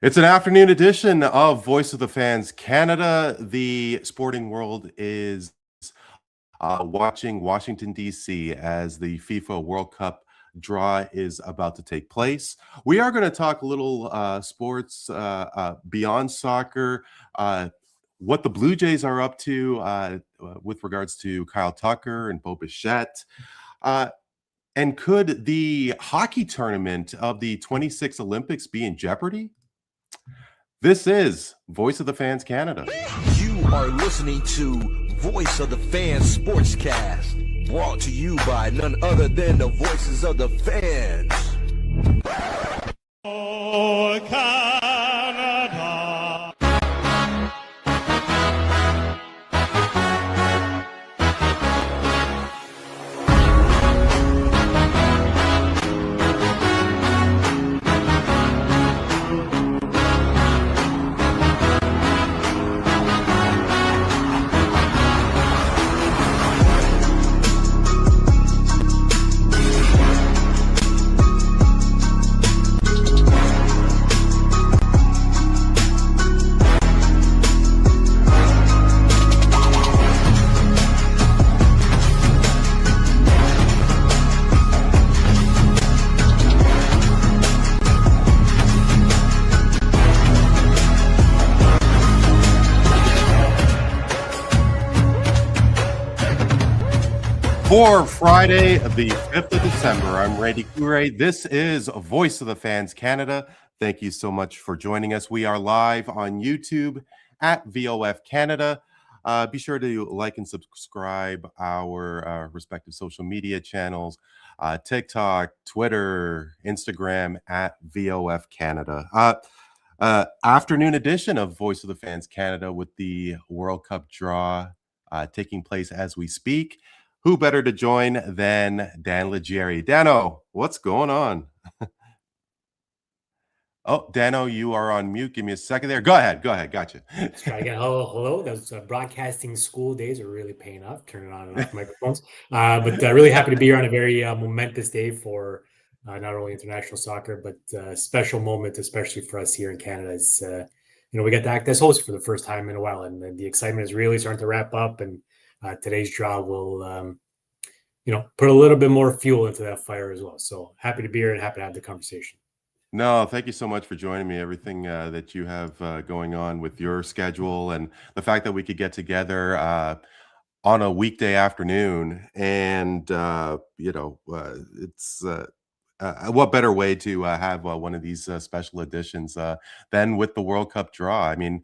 It's an afternoon edition of Voice of the Fans Canada. The sporting world is watching Washington, D.C. as the FIFA World Cup draw is about to take place. We are going to talk a little sports beyond soccer, what the Blue Jays are up to with regards to Kyle Tucker and Bo Bichette. And could the hockey tournament of the 26 Olympics be in jeopardy? This is Voice of the Fans Canada. You are listening to Voice of the Fans Sportscast, brought to you by none other than the voices of the fans. Oh, Canada. For Friday, the 5th of December, I'm Randy Couray. This is Voice of the Fans Canada. Thank you so much for joining us. We are live on YouTube at VOF Canada. Be sure to like and subscribe our respective social media channels, TikTok, Twitter, Instagram at VOF Canada. Afternoon edition of Voice of the Fans Canada with the World Cup draw taking place as we speak. Who better to join than Dan Leggieri? Dano, what's going on? Oh, Dano, you are on mute. Give me a second there. Go ahead. Gotcha. Let's try again. Hello. Those broadcasting school days are really paying off, turning on and off microphones. But really happy to be here on a very momentous day for not only international soccer, but a special moment, especially for us here in Canada. As we get to act as hosts for the first time in a while, and the excitement is really starting to wrap up. And today's draw will, put a little bit more fuel into that fire as well. So happy to be here and happy to have the conversation. No, thank you so much for joining me. Everything that you have going on with your schedule and the fact that we could get together on a weekday afternoon. And, it's what better way to have one of these special editions than with the World Cup draw? I mean,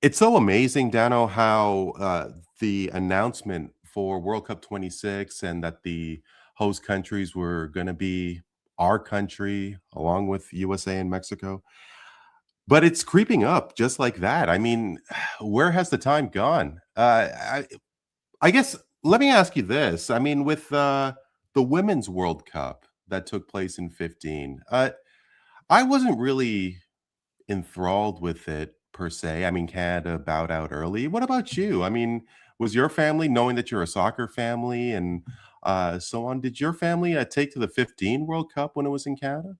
it's so amazing, Dano, how the announcement for World Cup 26 and that the host countries were going to be our country along with USA and Mexico. But it's creeping up just like that. I mean, where has the time gone? I guess let me ask you this. I mean, with the Women's World Cup that took place in 15, I wasn't really enthralled with it per se. I mean, Canada bowed out early. What about you? I mean, was your family, knowing that you're a soccer family and so on, did your family take to the 15 World Cup when it was in Canada?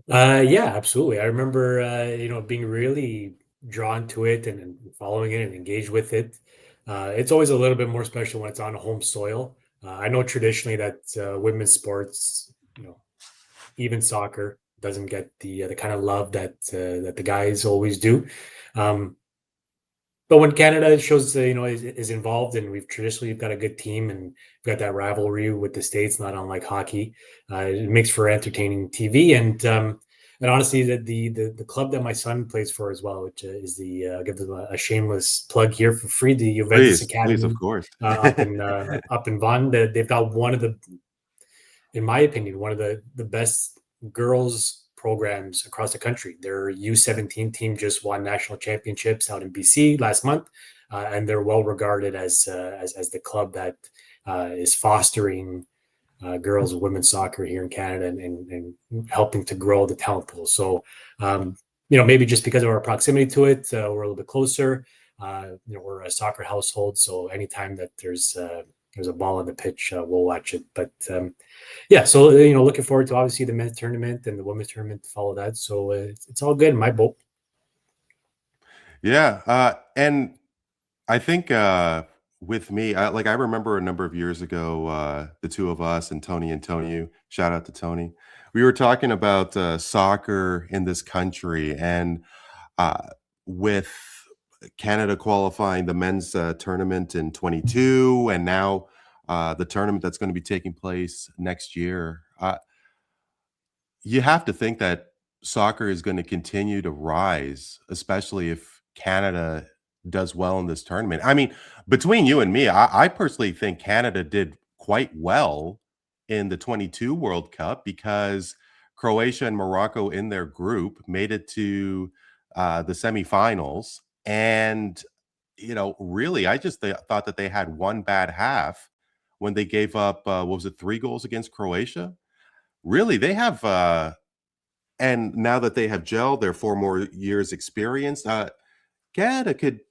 Yeah, absolutely. I remember, being really drawn to it and following it and engaged with it. It's always a little bit more special when it's on home soil. I know traditionally that women's sports, even soccer, doesn't get the kind of love that the guys always do. But when Canada shows, is involved, and we've traditionally got a good team, and we've got that rivalry with the States, not unlike hockey, it makes for entertaining TV. And honestly, the club that my son plays for as well, which is I'll give them a shameless plug here for free, the Juventus Academy, please, of course, up in Vaughan. They've got in my opinion, one of the best girls programs across the country. Their U17 team just won national championships out in BC last month, and they're well regarded as the club that is fostering girls and women's soccer here in Canada and helping to grow the talent pool. So, maybe just because of our proximity to it, we're a little bit closer. We're a soccer household, so anytime that there's there's a ball on the pitch, we'll watch it. But yeah, so looking forward to obviously the men's tournament and the women's tournament to follow that. So it's all good in my boat. Yeah, and I think with me, I remember a number of years ago, the two of us and Tony and Tony, shout out to Tony. We were talking about soccer in this country, and uh, with Canada qualifying the men's tournament in 22, and now the tournament that's going to be taking place next year. You have to think that soccer is going to continue to rise, especially if Canada does well in this tournament. I mean, between you and me, I personally think Canada did quite well in the 22 World Cup because Croatia and Morocco in their group made it to the semifinals. And, really, I just thought that they had one bad half when they gave up, what was it, 3 goals against Croatia? Really, they have and now that they have gelled, they're 4 more years experience, Canada could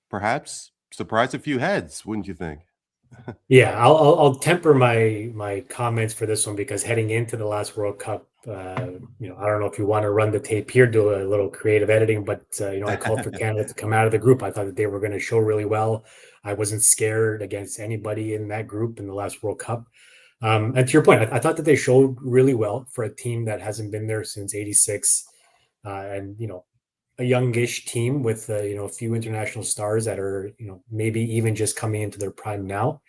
perhaps surprise a few heads, wouldn't you think? Yeah, I'll temper my comments for this one because heading into the last World Cup, I don't know if you want to run the tape here, do a little creative editing, but I called for Canada to come out of the group. I thought that they were going to show really well. I wasn't scared against anybody in that group in the last World Cup. And to your point, I thought that they showed really well for a team that hasn't been there since '86, and a youngish team with a few international stars that are maybe even just coming into their prime now.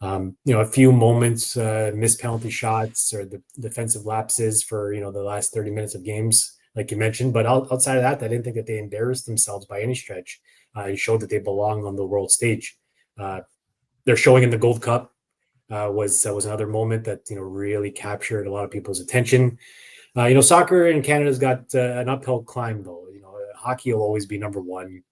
A few moments, missed penalty shots or the defensive lapses for the last 30 minutes of games, like you mentioned. But outside of that, I didn't think that they embarrassed themselves by any stretch. And showed that they belong on the world stage. They're showing in the Gold Cup was another moment that really captured a lot of people's attention. Soccer in Canada's got an uphill climb, though. Hockey will always be number one.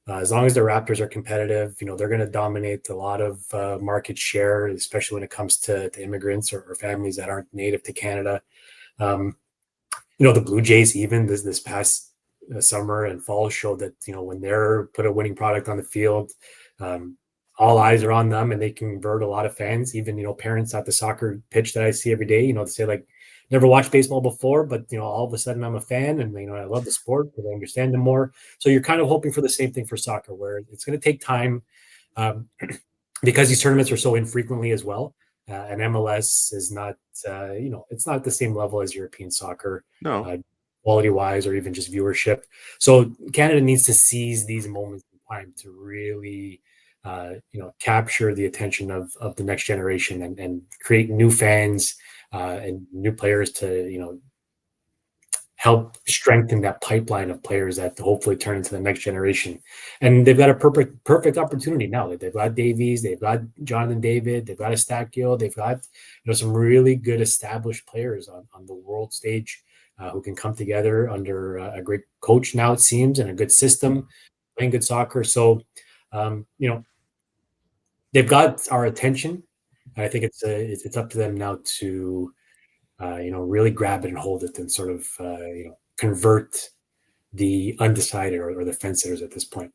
As long as the Raptors are competitive, they're going to dominate a lot of market share, especially when it comes to immigrants or families that aren't native to Canada. The Blue Jays, even this past summer and fall, showed that when they're put a winning product on the field, all eyes are on them, and they convert a lot of fans. Even parents at the soccer pitch that I see every day, they say like, never watched baseball before, but all of a sudden I'm a fan, and I love the sport because I understand them more. So you're kind of hoping for the same thing for soccer, where it's going to take time because these tournaments are so infrequently as well. And MLS is not, it's not the same level as European soccer, No. quality wise, or even just viewership. So Canada needs to seize these moments in time to really, capture the attention of the next generation and create new fans. And new players to help strengthen that pipeline of players that hopefully turn into the next generation. And they've got a perfect opportunity now. They've got Davies, they've got Jonathan David, they've got Estacio, they've got some really good established players on the world stage who can come together under a great coach now, it seems, and a good system, playing good soccer. So they've got our attention. I think it's up to them now to really grab it and hold it and sort of convert the undecided or the fence sitters at this point.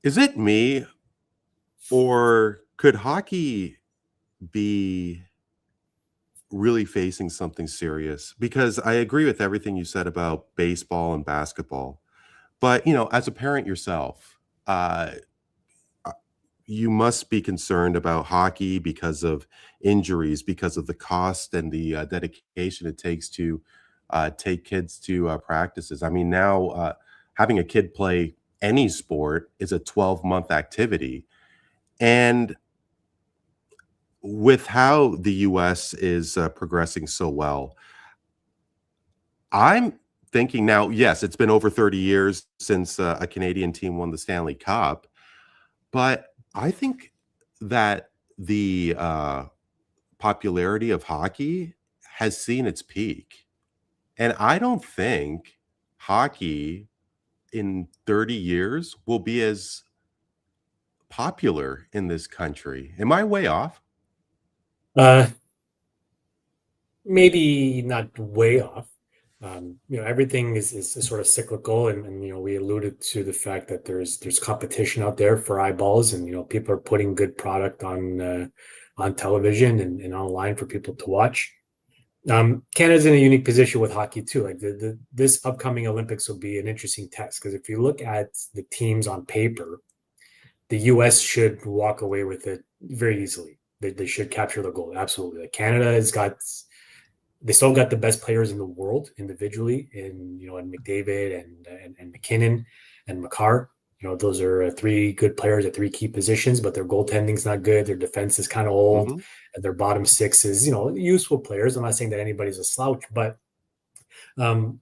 Is it me, or could hockey be really facing something serious? Because I agree with everything you said about baseball and basketball, but as a parent yourself, you must be concerned about hockey because of injuries, because of the cost and the dedication it takes to take kids to practices. I mean, now having a kid play any sport is a 12-month activity. And with how the US is progressing so well, I'm thinking now, yes, it's been over 30 years since a Canadian team won the Stanley Cup, but I think that the popularity of hockey has seen its peak. And I don't think hockey in 30 years will be as popular in this country. Am I way off? Maybe not way off. Everything is sort of cyclical, and we alluded to the fact that there's competition out there for eyeballs, and people are putting good product on television and online for people to watch. Canada's in a unique position with hockey too. Like this upcoming Olympics will be an interesting test, because if you look at the teams on paper, the U.S. should walk away with it very easily. They should capture the gold. Absolutely. Like Canada they still got the best players in the world individually, in McDavid and McKinnon and Makar. Those are three good players at three key positions, but their goaltending's not good. Their defense is kind of old, and their bottom six is useful players. I'm not saying that anybody's a slouch, but they're in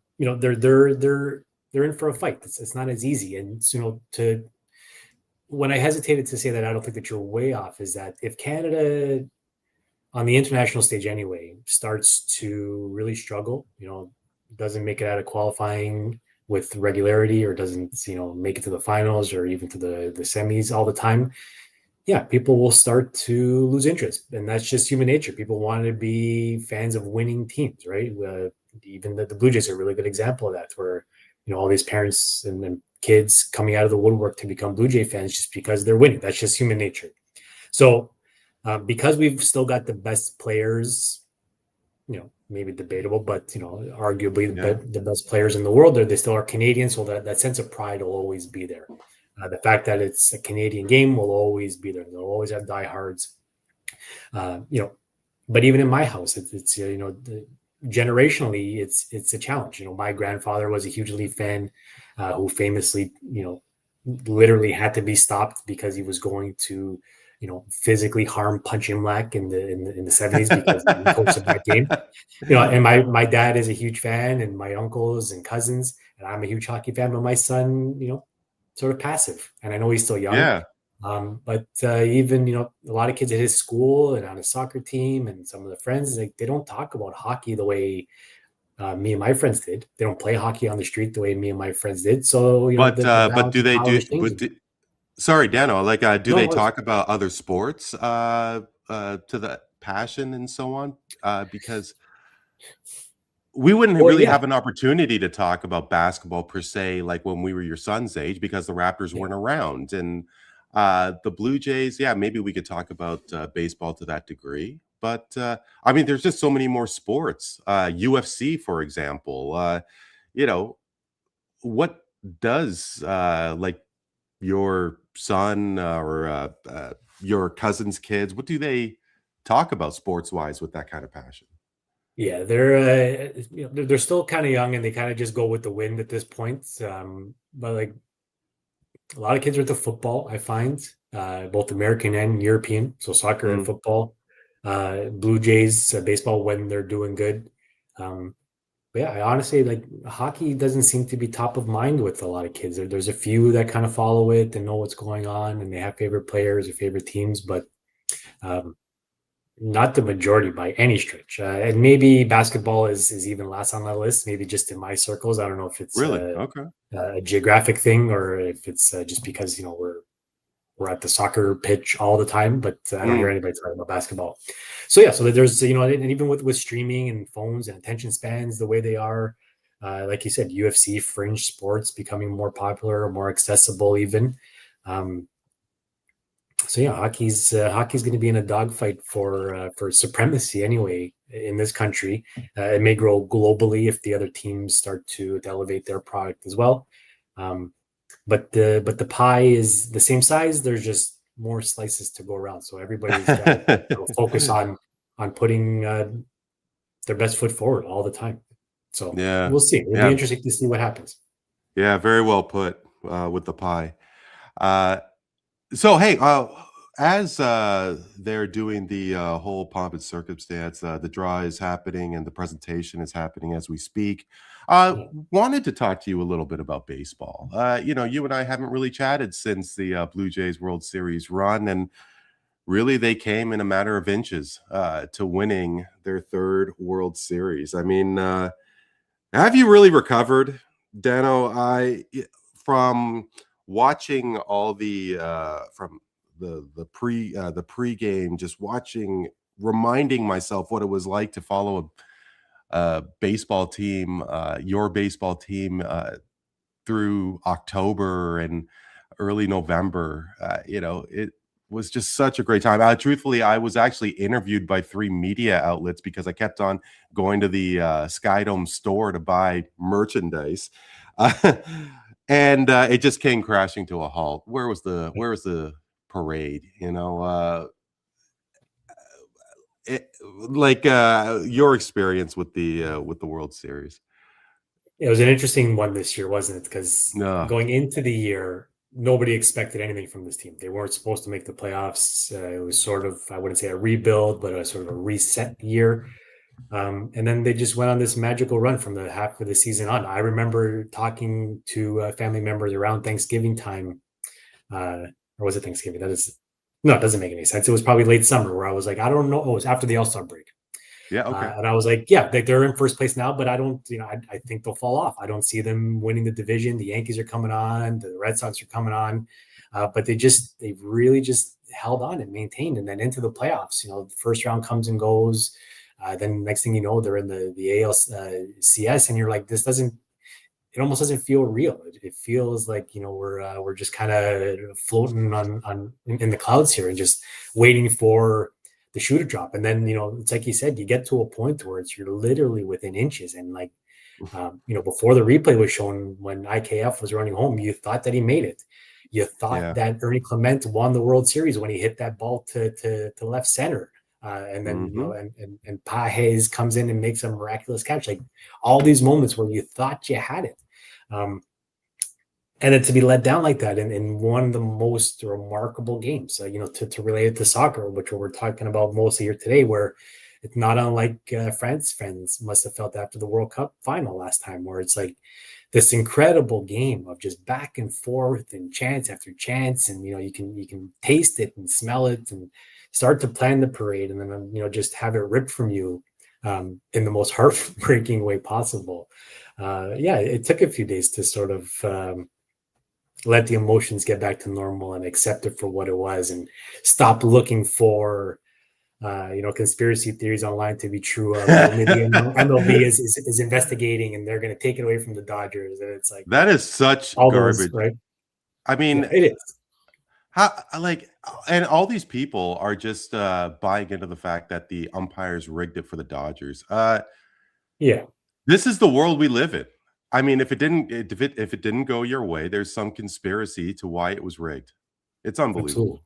for a fight. It's not as easy, and when I hesitated to say that I don't think that you're way off, is that if Canada on the international stage anyway starts to really struggle, doesn't make it out of qualifying with regularity, or doesn't make it to the finals or even to the semis all the time, people will start to lose interest, and that's just human nature. People want to be fans of winning teams, right? Even the Blue Jays are a really good example of that, where all these parents and kids coming out of the woodwork to become Blue Jay fans just because they're winning. That's just human nature. So because we've still got the best players, maybe debatable, but arguably the best players in the world, they still are Canadian, so that sense of pride will always be there. The fact that it's a Canadian game will always be there. They'll always have diehards. But even in my house, it's generationally, it's a challenge. My grandfather was a huge Leaf fan, who famously, literally had to be stopped because he was going to, physically harm Punch Imlach in the 70s because he coached a bad game. And my dad is a huge fan, and my uncles and cousins, and I'm a huge hockey fan, but my son, sort of passive. And I know he's still young. Yeah. But even, a lot of kids at his school and on his soccer team and some of the friends, they don't talk about hockey the way me and my friends did. They don't play hockey on the street the way me and my friends did. So, But do they sorry, Dano, do they No, talk about other sports to the passion and so on? Because we wouldn't really have an opportunity to talk about basketball per se, like when we were your son's age, because the Raptors weren't around. And the Blue Jays, maybe we could talk about baseball to that degree. But there's just so many more sports. UFC, for example. What does your son or your cousin's kids, what do they talk about sports-wise with that kind of passion? Yeah, they're still kind of young, and they kind of just go with the wind at this point. But like a lot of kids are into football, I find, both American and European. So soccer and football, Blue Jays, baseball when they're doing good. But I honestly, hockey doesn't seem to be top of mind with a lot of kids. There's a few that kind of follow it and know what's going on, and they have favorite players or favorite teams, but not the majority by any stretch. And maybe basketball is even last on that list, maybe just in my circles. I don't know if it's Really? A geographic thing, or if it's just because, we're at the soccer pitch all the time, but I don't hear anybody talking about basketball. So there's, and even with streaming and phones and attention spans the way they are, like you said, UFC, fringe sports becoming more popular, more accessible even. Hockey's going to be in a dogfight for supremacy anyway in this country. It may grow globally if the other teams start to elevate their product as well. But the pie is the same size. There's just more slices to go around. So everybody's got to focus on putting their best foot forward all the time. So we'll see. It'll be interesting to see what happens. Yeah, very well put with the pie. So, hey, as they're doing the whole pomp and circumstance, the draw is happening and the presentation is happening as we speak. Wanted to talk to you a little bit about baseball. You and I haven't really chatted since the Blue Jays World Series run, and really they came in a matter of inches to winning their third World Series. Have you really recovered, Dano? From watching all the from the pregame, just reminding myself what it was like to follow baseball team, your baseball team, through October and early November. It was just such a great time. Truthfully, I was actually interviewed by 3 media outlets because I kept on going to the Skydome store to buy merchandise. And it just came crashing to a halt. Where was the parade? Your experience with the World Series. It was an interesting one this year, wasn't it? Because No. going into the year, nobody expected anything from this team. They weren't supposed to make the playoffs. It was sort of, I wouldn't say a rebuild, but a sort of a reset year. And then they just went on this magical run from the half of the season on. I remember talking to family members around Thanksgiving time, or was it Thanksgiving? No, it doesn't make any sense. It was probably late summer where I was like, I don't know. Oh, it was after the All-Star break. Yeah, okay. And I was like, yeah, they're in first place now, but I don't, I think they'll fall off. I don't see them winning the division. The Yankees are coming on, the Red Sox are coming on, but they really just held on and maintained, and then into the playoffs. The first round comes and goes. Then next thing you know, they're in the ALCS, and you're like, it almost doesn't feel real. It feels like we're just kind of floating on in the clouds here and just waiting for the shoe to drop. And then it's like you said, you get to a point where you're literally within inches, and before the replay was shown when IKF was running home, you thought that he made it. You thought that Ernie Clement won the World Series when he hit that ball to left center. And then and Pages comes in and makes a miraculous catch. Like all these moments where you thought you had it, and then to be let down like that in one of the most remarkable games, to relate it to soccer, which we're talking about mostly here today, where it's not unlike France fans must have felt after the World Cup final last time, where it's like this incredible game of just back and forth and chance after chance, and you can taste it and smell it and start to plan the parade, and then just have it ripped from you in the most heartbreaking way possible. It took a few days to sort of let the emotions get back to normal and accept it for what it was, and stop looking for conspiracy theories online to be true. Maybe MLB is investigating and they're going to take it away from the Dodgers, and it's like that is such all garbage, those, right? I mean, it is. And all these people are just buying into the fact that the umpires rigged it for the Dodgers. This is the world we live in. I mean, if it didn't go your way, there's some conspiracy to why it was rigged. It's unbelievable.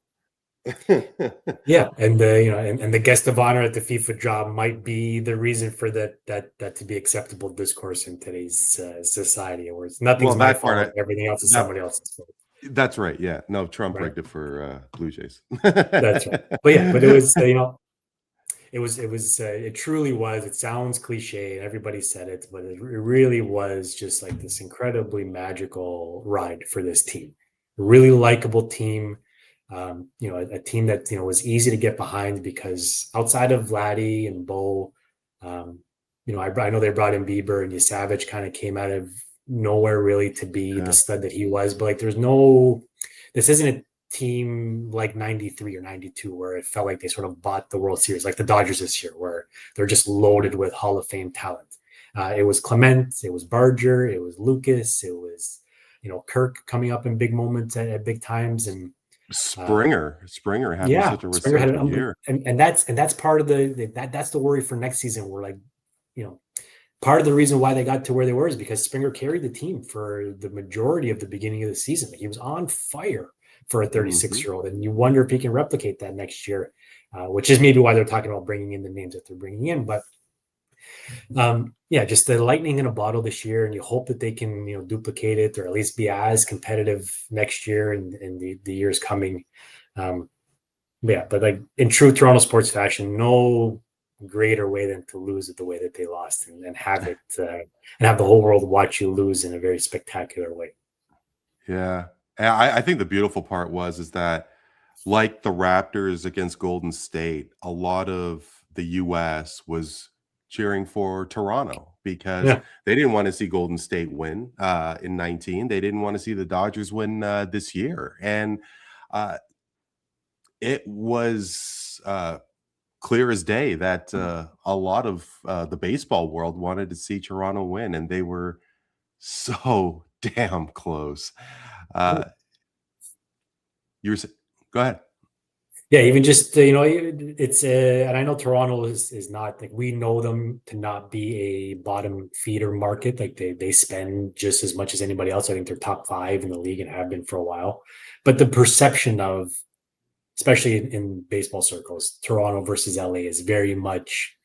Yeah, and the guest of honor at the FIFA job might be the reason for that to be acceptable discourse in today's society, where it's nothing's my fault, everything else is somebody else's fault. That's right. Yeah, no, Trump rigged it for Blue Jays. That's right. But it was it truly was. It sounds cliche, and everybody said it, but it really was just like this incredibly magical ride for this team. A really likable team. A team that was easy to get behind, because outside of Vladdy and Bo, I know they brought in Bieber, and Savage kind of came out of nowhere really to be the stud that he was. But this isn't a team like 93 or 92 where it felt like they sort of bought the World Series like the Dodgers this year, where they're just loaded with Hall of Fame talent. It was Clement, it was Barger, it was Lucas, it was Kirk coming up in big moments at big times, and Springer having such a resurgent year, and that's part of that's the worry for next season. We're like, part of the reason why they got to where they were is because Springer carried the team for the majority of the beginning of the season. He was on fire for a 36-year-old, and you wonder if he can replicate that next year, which is maybe why they're talking about bringing in the names that they're bringing in. But just the lightning in a bottle this year, and you hope that they can duplicate it, or at least be as competitive next year and the years coming. But like in true Toronto sports fashion, no greater way than to lose it the way that they lost, and have it and have the whole world watch you lose in a very spectacular way. Yeah, and I think the beautiful part is that, like the Raptors against Golden State, a lot of the U.S. was cheering for Toronto because they didn't want to see Golden State win in 19. They didn't want to see the Dodgers win this year. And it was clear as day that a lot of the baseball world wanted to see Toronto win, and they were so damn close. Uh, you were go ahead. Yeah, even just it's and I know Toronto is not like, we know them to not be a bottom feeder market. Like they spend just as much as anybody else. I think they're top 5 in the league and have been for a while. But the perception of, especially in baseball circles, Toronto versus LA is very much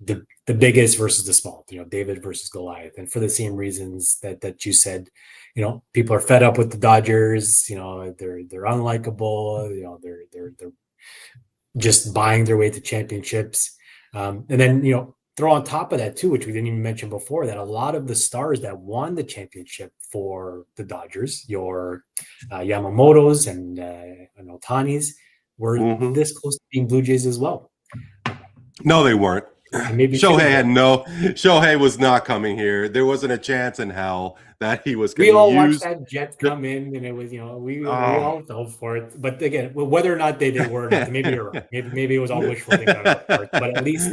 the biggest versus the small. David versus Goliath, and for the same reasons that you said. People are fed up with the Dodgers. They're unlikable. They're just buying their way to championships. And then, throw on top of that too, which we didn't even mention before, that a lot of the stars that won the championship for the Dodgers, your Yamamoto's and Ohtani's, were this close to being Blue Jays as well. No, they weren't. Maybe Shohei was not coming here. There wasn't a chance in hell that he was going to We all watched that jet come in, and it was, we all fell for it. But again, whether or not they were or not, maybe you're right. Maybe it was all wishful thinking on our part. But at least,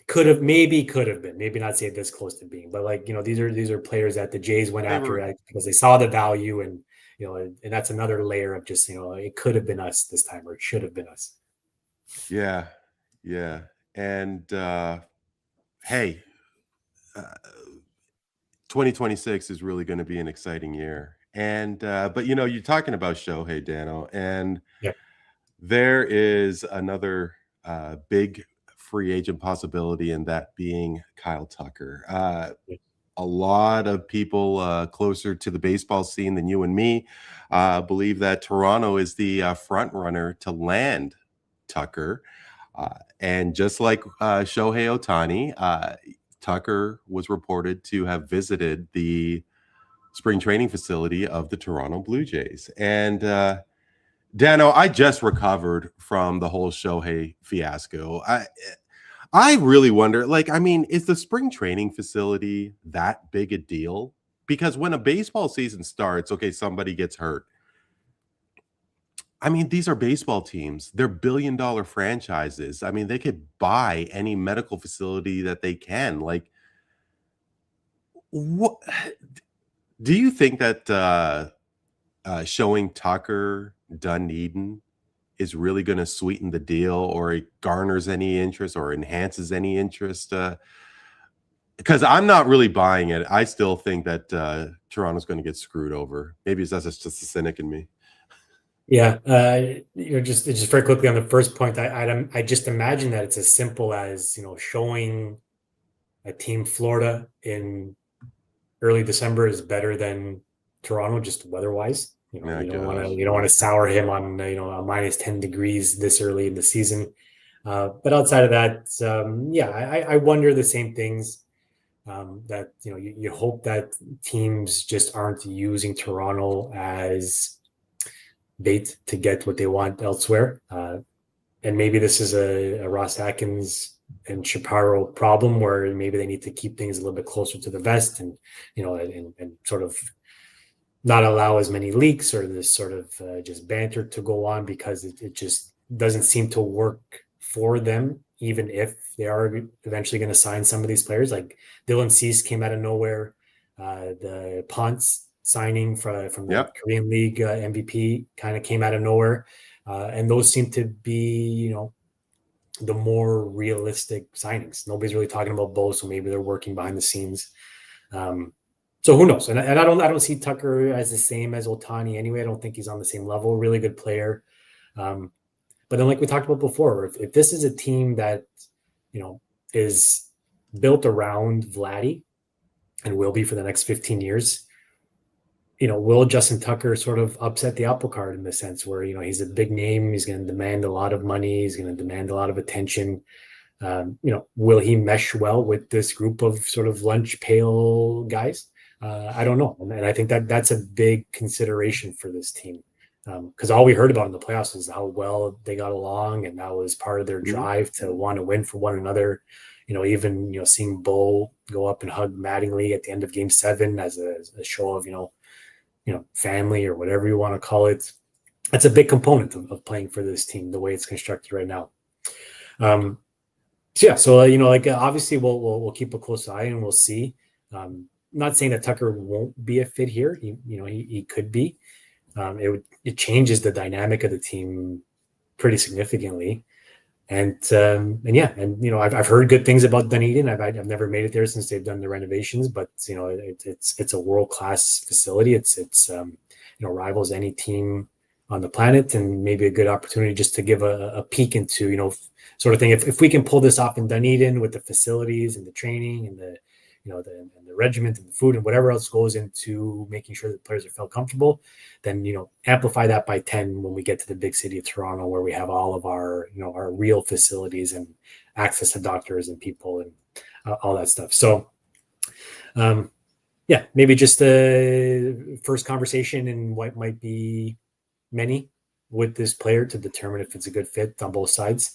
could have been. Maybe not say this close to being, but these are players that the Jays went after because they saw the value, and and that's another layer of just it could have been us this time, or it should have been us. Yeah. And hey, 2026 is really going to be an exciting year. And but you're talking about Shohei, Dano, and there is another big free agent possibility, and that being Kyle Tucker. A lot of people closer to the baseball scene than you and me believe that Toronto is the front runner to land Tucker. And just like Shohei Ohtani, Tucker was reported to have visited the spring training facility of the Toronto Blue Jays. And Dano, I just recovered from the whole Shohei fiasco. I really wonder, is the spring training facility that big a deal? Because when a baseball season starts, okay, somebody gets hurt. These are baseball teams. They're billion-dollar franchises. They could buy any medical facility that they can. What do you think that showing Tucker Dunedin is really going to sweeten the deal, or it garners any interest or enhances any interest? Because I'm not really buying it. I still think that Toronto's going to get screwed over. Maybe that's just a cynic in me. Yeah, just very quickly on the first point, I just imagine that it's as simple as showing a team Florida in early December is better than Toronto, just weather-wise. You don't want to sour him on a minus 10 degrees this early in the season. But outside of that, I wonder the same things. That you hope that teams just aren't using Toronto as bait to get what they want elsewhere. And maybe this is a Ross Atkins and Shapiro problem, where maybe they need to keep things a little bit closer to the vest, and and sort of not allow as many leaks or this sort of just banter to go on, because it just doesn't seem to work for them, even if they are eventually going to sign some of these players. Like Dylan Cease came out of nowhere. The Ponce signing from the Korean League MVP kind of came out of nowhere. And those seem to be, the more realistic signings. Nobody's really talking about Bo, so maybe they're working behind the scenes. So who knows? And I don't see Tucker as the same as Ohtani anyway. I don't think he's on the same level. Really good player. But then, like we talked about before, if this is a team that, is built around Vladdy and will be for the next 15 years, will Justin Tucker sort of upset the apple cart in the sense where, he's a big name, he's going to demand a lot of money, he's going to demand a lot of attention. Will he mesh well with this group of sort of lunch pail guys? I don't know. And I think that's a big consideration for this team. Because all we heard about in the playoffs is how well they got along, and that was part of their drive to want to win for one another. Even seeing Bo go up and hug Mattingly at the end of Game 7 as a show of family or whatever you want to call it. that's a big component of playing for this team, the way it's constructed right now. So yeah, so obviously we'll keep a close eye and we'll see. Not saying that Tucker won't be a fit here. He could be. It changes the dynamic of the team pretty significantly. And yeah, and I've heard good things about Dunedin. I've never made it there since they've done the renovations, but it's a world-class facility. It's rivals any team on the planet, and maybe a good opportunity just to give a peek into sort of thing. If we can pull this off in Dunedin with the facilities and the training and the regiment and the food and whatever else goes into making sure that players are felt comfortable, then amplify that by 10 when we get to the big city of Toronto, where we have all of our our real facilities and access to doctors and people and all that stuff. So yeah, maybe just a first conversation in what might be many with this player to determine if it's a good fit on both sides.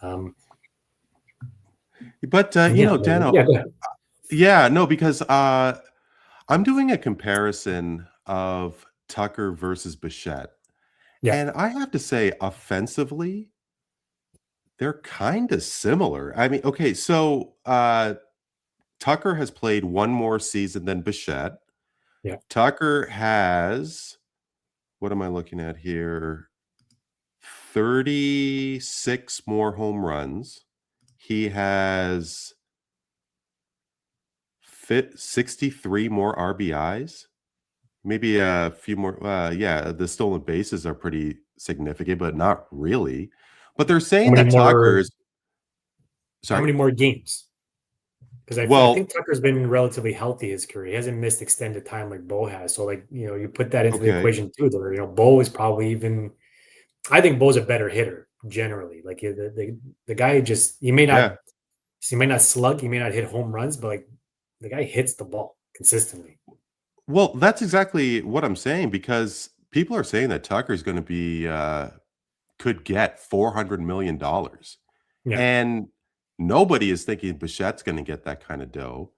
But Dano, go ahead. yeah, no, because I'm doing a comparison of Tucker versus Bichette. Yeah. And I have to say, offensively, they're kind of similar. I mean, okay, so Tucker has played one more season than Bichette. Yeah. Tucker has, what am I looking at here? 36 more home runs. He has 63 more RBIs. Maybe a few more. Yeah, the stolen bases are pretty significant, but not really. But they're saying that Tucker's. How many more games? Because I think Tucker's been relatively healthy his career. He hasn't missed extended time like Bo has. So you put that into the equation too. There, Bo is probably even. I think Bo's a better hitter generally. Like the guy he may not slug, he may not hit home runs, but the guy hits the ball consistently. Well, that's exactly what I'm saying, because people are saying that Tucker's going to be could get $400 million. Yeah. And nobody is thinking Bichette's going to get that kind of dough.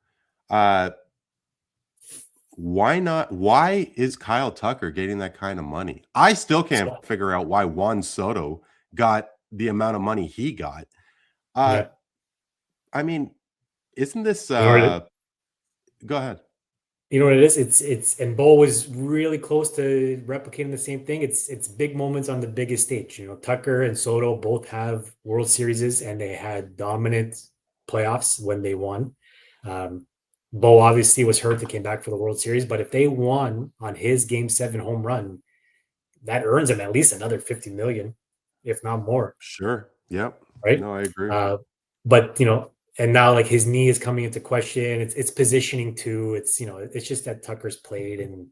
Why not? Why is Kyle Tucker getting that kind of money? I still can't figure out why Juan Soto got the amount of money he got. I mean, isn't this go ahead. You know what it is? It's and Bo was really close to replicating the same thing. It's big moments on the biggest stage. Tucker and Soto both have World Series, and they had dominant playoffs when they won. Bo obviously was hurt that came back for the World Series, but if they won on his Game 7 home run, that earns him at least another $50 million, if not more. Sure. Yep. Right. No, I agree. But and now his knee is coming into question. It's positioning too. It's it's just that Tucker's played in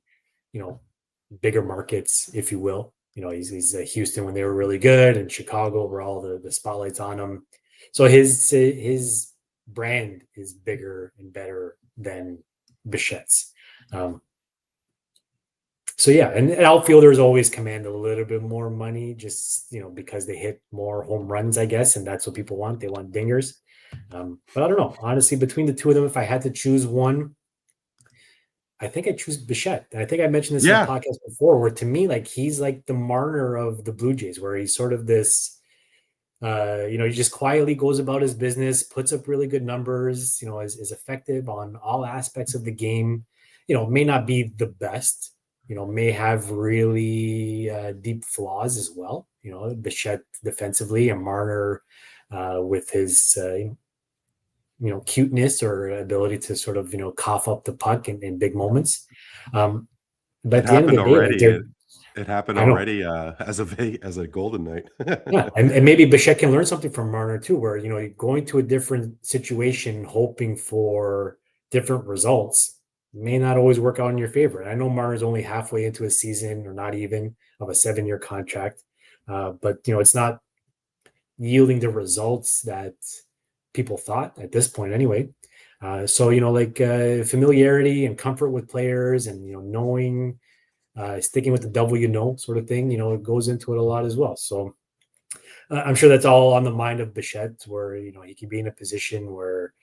bigger markets, if you will. He's Houston when they were really good, and Chicago where all the spotlights on him. So his brand is bigger and better than Bichette's. So yeah, and outfielders always command a little bit more money, just because they hit more home runs, I guess, and that's what people want. They want dingers. But I don't know. Honestly, between the two of them, if I had to choose one, I think I choose Bichette. And I think I mentioned this in the podcast before, where to me, he's like the Marner of the Blue Jays, where he's sort of this, he just quietly goes about his business, puts up really good numbers, is effective on all aspects of the game. May not be the best, may have really deep flaws as well. Bichette defensively, and Marner with his cuteness or ability to sort of cough up the puck in big moments. But at the end of the day, it happened already as a Golden Knight. Yeah, and maybe Bichette can learn something from Marner too, where going to a different situation, hoping for different results, may not always work out in your favor. And I know Marner's only halfway into a season, or not even, of a 7-year contract, but it's not yielding the results that people thought at this point anyway. So familiarity and comfort with players, and knowing, sticking with the double sort of thing, it goes into it a lot as well. So I'm sure that's all on the mind of Bichette, where he can be in a position where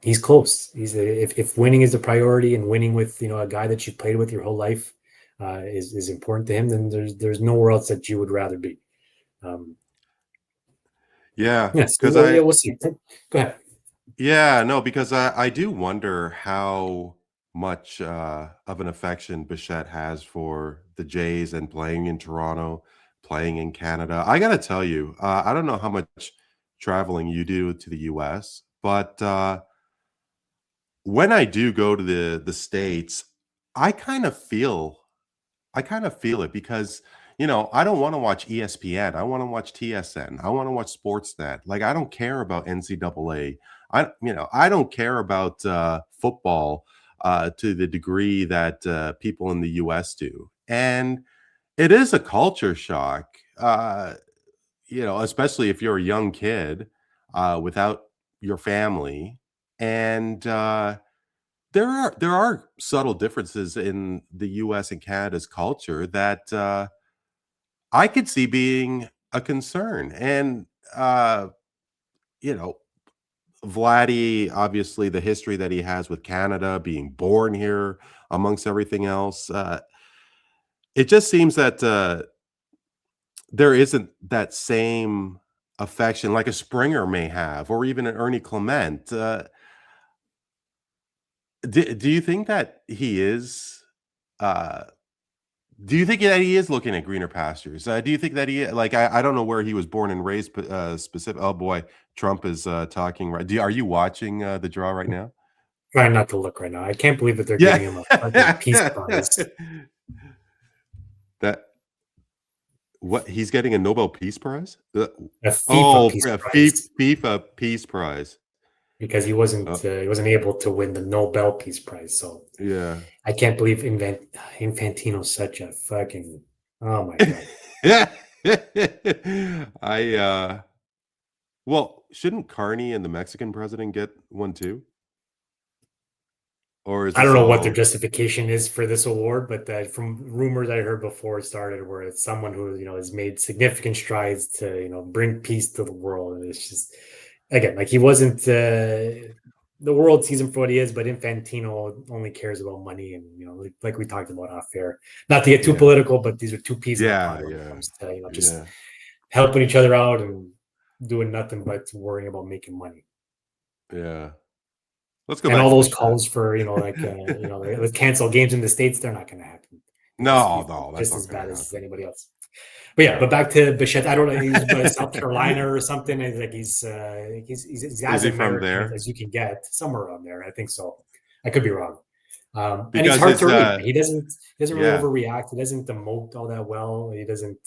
he's close. If winning is the priority, and winning with a guy that you've played with your whole life, is important to him, then there's nowhere else that you would rather be. Yeah, Yes, because we'll see. Go ahead. yeah, no, because I do wonder how much of an affection Bichette has for the Jays and playing in Toronto, playing in Canada. I gotta tell you, I don't know how much traveling you do to the US, but when I do go to the States, I kind of feel I kind of feel it because, I don't wanna watch ESPN, I wanna watch TSN, I wanna watch Sportsnet, like, I don't care about NCAA. I don't care about, football, to the degree that, people in the US do, and it is a culture shock, especially if you're a young kid, without your family, and, there are subtle differences in the US and Canada's culture that, I could see being a concern, and, you know, Vladdy, obviously, the history that he has with Canada, being born here amongst everything else, it just seems that, there isn't that same affection like a Springer may have or even an Ernie Clement. Do you think that he is, uh do you think that he is looking at greener pastures? Do you think that like, I don't know where he was born and raised, but, specific oh, boy, Trump is, talking right are you watching, the draw right now? Trying not to look right now. I can't believe that they're Yeah. giving him a fucking Peace Prize. That what he's getting a Nobel Peace Prize? A FIFA Oh, Peace a Prize FIFA Peace Prize. because Uh, he wasn't able to win the Nobel Peace Prize. So yeah. I can't believe Infantino's such a fucking, oh my god. I, well, shouldn't Carney and the Mexican president get one too? Or is I don't this know what their all justification is for this award, but from rumors I heard before it started, where it's someone who has made significant strides to bring peace to the world, and it's just again like he wasn't the world sees him for what he is, but Infantino only cares about money, and like we talked about off air. Not to get too yeah. political, but these are two peas in a Yeah, pod when it yeah, comes to just yeah, helping each other out and doing nothing but worrying about making money. yeah. Let's go And back all to those Bichette. calls for let's cancel games in the States, they're not going to happen because No, he's no, that's just not as bad gonna as happen. anybody else. But yeah, but No. back to Bichette. I don't know. He's South Carolina or something. And like he's Is as he from American there? as you can get, somewhere around there. I think so. I could be wrong. And he's Because hard his, to read. He doesn't really yeah. overreact. He doesn't emote all that well. He doesn't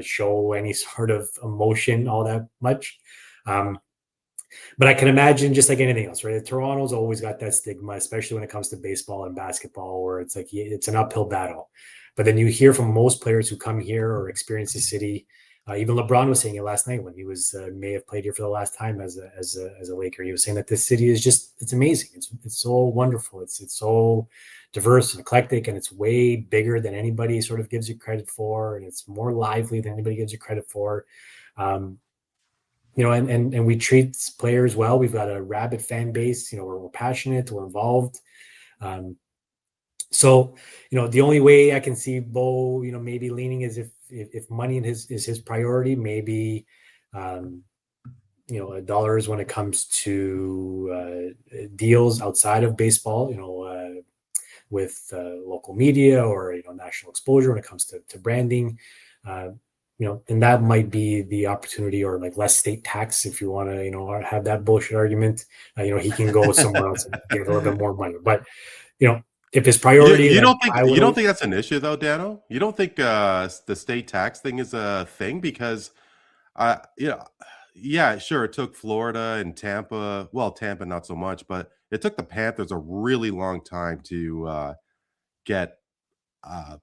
show any sort of emotion all that much. Um, but I can imagine just like anything else, right? Toronto's always got that stigma, especially when it comes to baseball and basketball, where it's like it's an uphill battle. But then you hear from most players who come here or experience the city. Even LeBron was saying it last night when he was may have played here for the last time as a Laker. He was saying that this city is it's amazing. It's so wonderful. It's so diverse and eclectic, and it's way bigger than anybody sort of gives you credit for, and it's more lively than anybody gives you credit for. Um, and we treat players well. We've got a rabid fan base. We're passionate, we're involved. Um, so, the only way I can see Bo, maybe leaning is if money is his priority, maybe, dollars when it comes to deals outside of baseball, with local media or national exposure when it comes to branding. Uh, and that might be the opportunity, or like less state tax if you want to, have that bullshit argument. He can go somewhere else and get a little bit more money. But if his You priority, you then don't think I you would. don't think that's an issue though, Dano? You don't think, the state tax thing is a thing? Because, yeah, yeah, sure, it took Florida and Tampa well, Tampa not so much, but it took the Panthers a really long time to, get, uh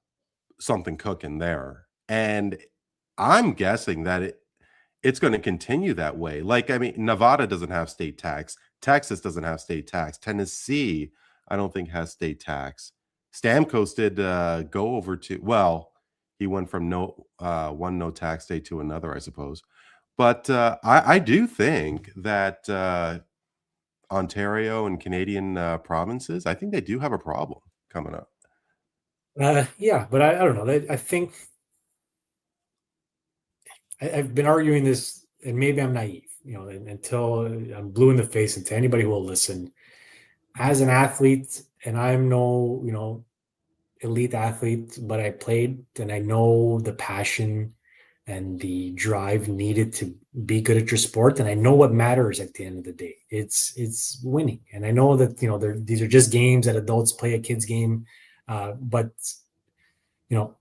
something cooking there. And I'm guessing that it's gonna continue that way. Like, I mean, Nevada doesn't have state tax. Texas doesn't have state tax. Tennessee, I don't think has state tax. Stamkos did, go over to well, he went from one no tax state to another, I suppose. But, I do think that, Ontario and Canadian, provinces, I think they do have a problem coming up. Yeah, but I don't know. I think I've been arguing this, and maybe I'm naive, until I'm blue in the face, and to anybody who will listen. As an athlete, and I'm no, elite athlete, but I played, and I know the passion and the drive needed to be good at your sport, and I know what matters at the end of the day. It's winning, and I know that these are just games that adults play, a kids game, but you know,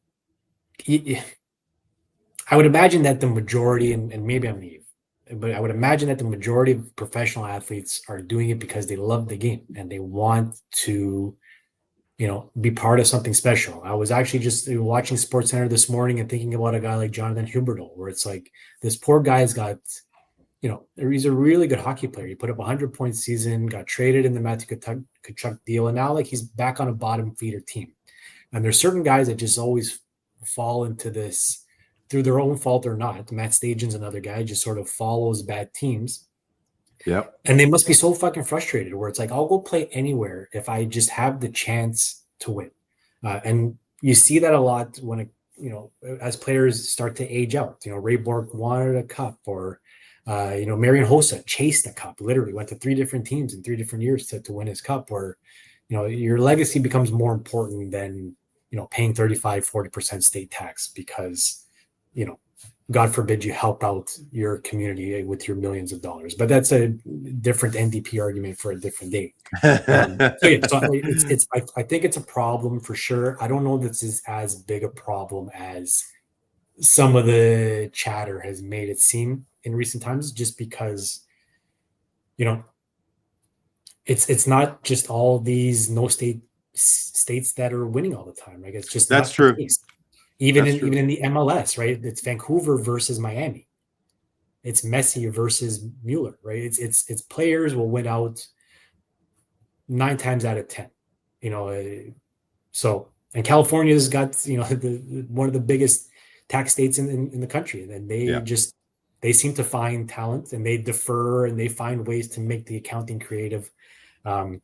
I would imagine that the majority, and maybe I'm naive, but I would imagine that the majority of professional athletes are doing it because they love the game and they want to, be part of something special. I was actually just watching Sports Center this morning and thinking about a guy like Jonathan Huberdeau, where it's like this poor guy's got, he's a really good hockey player. He put up a 100-point season, got traded in the Matthew Tkachuk deal, and now like he's back on a bottom feeder team. And there's certain guys that just always fall into this through their own fault or not. Matt Stajan's another guy, just sort of follows bad teams. Yep. And they must be so fucking frustrated where it's like, I'll go play anywhere if I just have the chance to win. And you see that a lot when, as players start to age out. Ray Bourque wanted a cup, or, Marian Hossa chased a cup, literally went to 3 different teams in 3 different years to win his cup, where, your legacy becomes more important than, paying 35-40% state tax because, God forbid you help out your community with your millions of dollars. But that's a different NDP argument for a different day. I think it's a problem for sure. I don't know if this is as big a problem as some of the chatter has made it seem in recent times, just because, it's not just all these states that are winning all the time. Like, it's just That's not true. the case. Even in the MLS, right? It's Vancouver versus Miami. It's Messi versus Mueller, right? It's players will win out 9 times out of 10. So, and California's got one of the biggest tax states in the country, and they seem to find talent, and they defer, and they find ways to make the accounting creative. And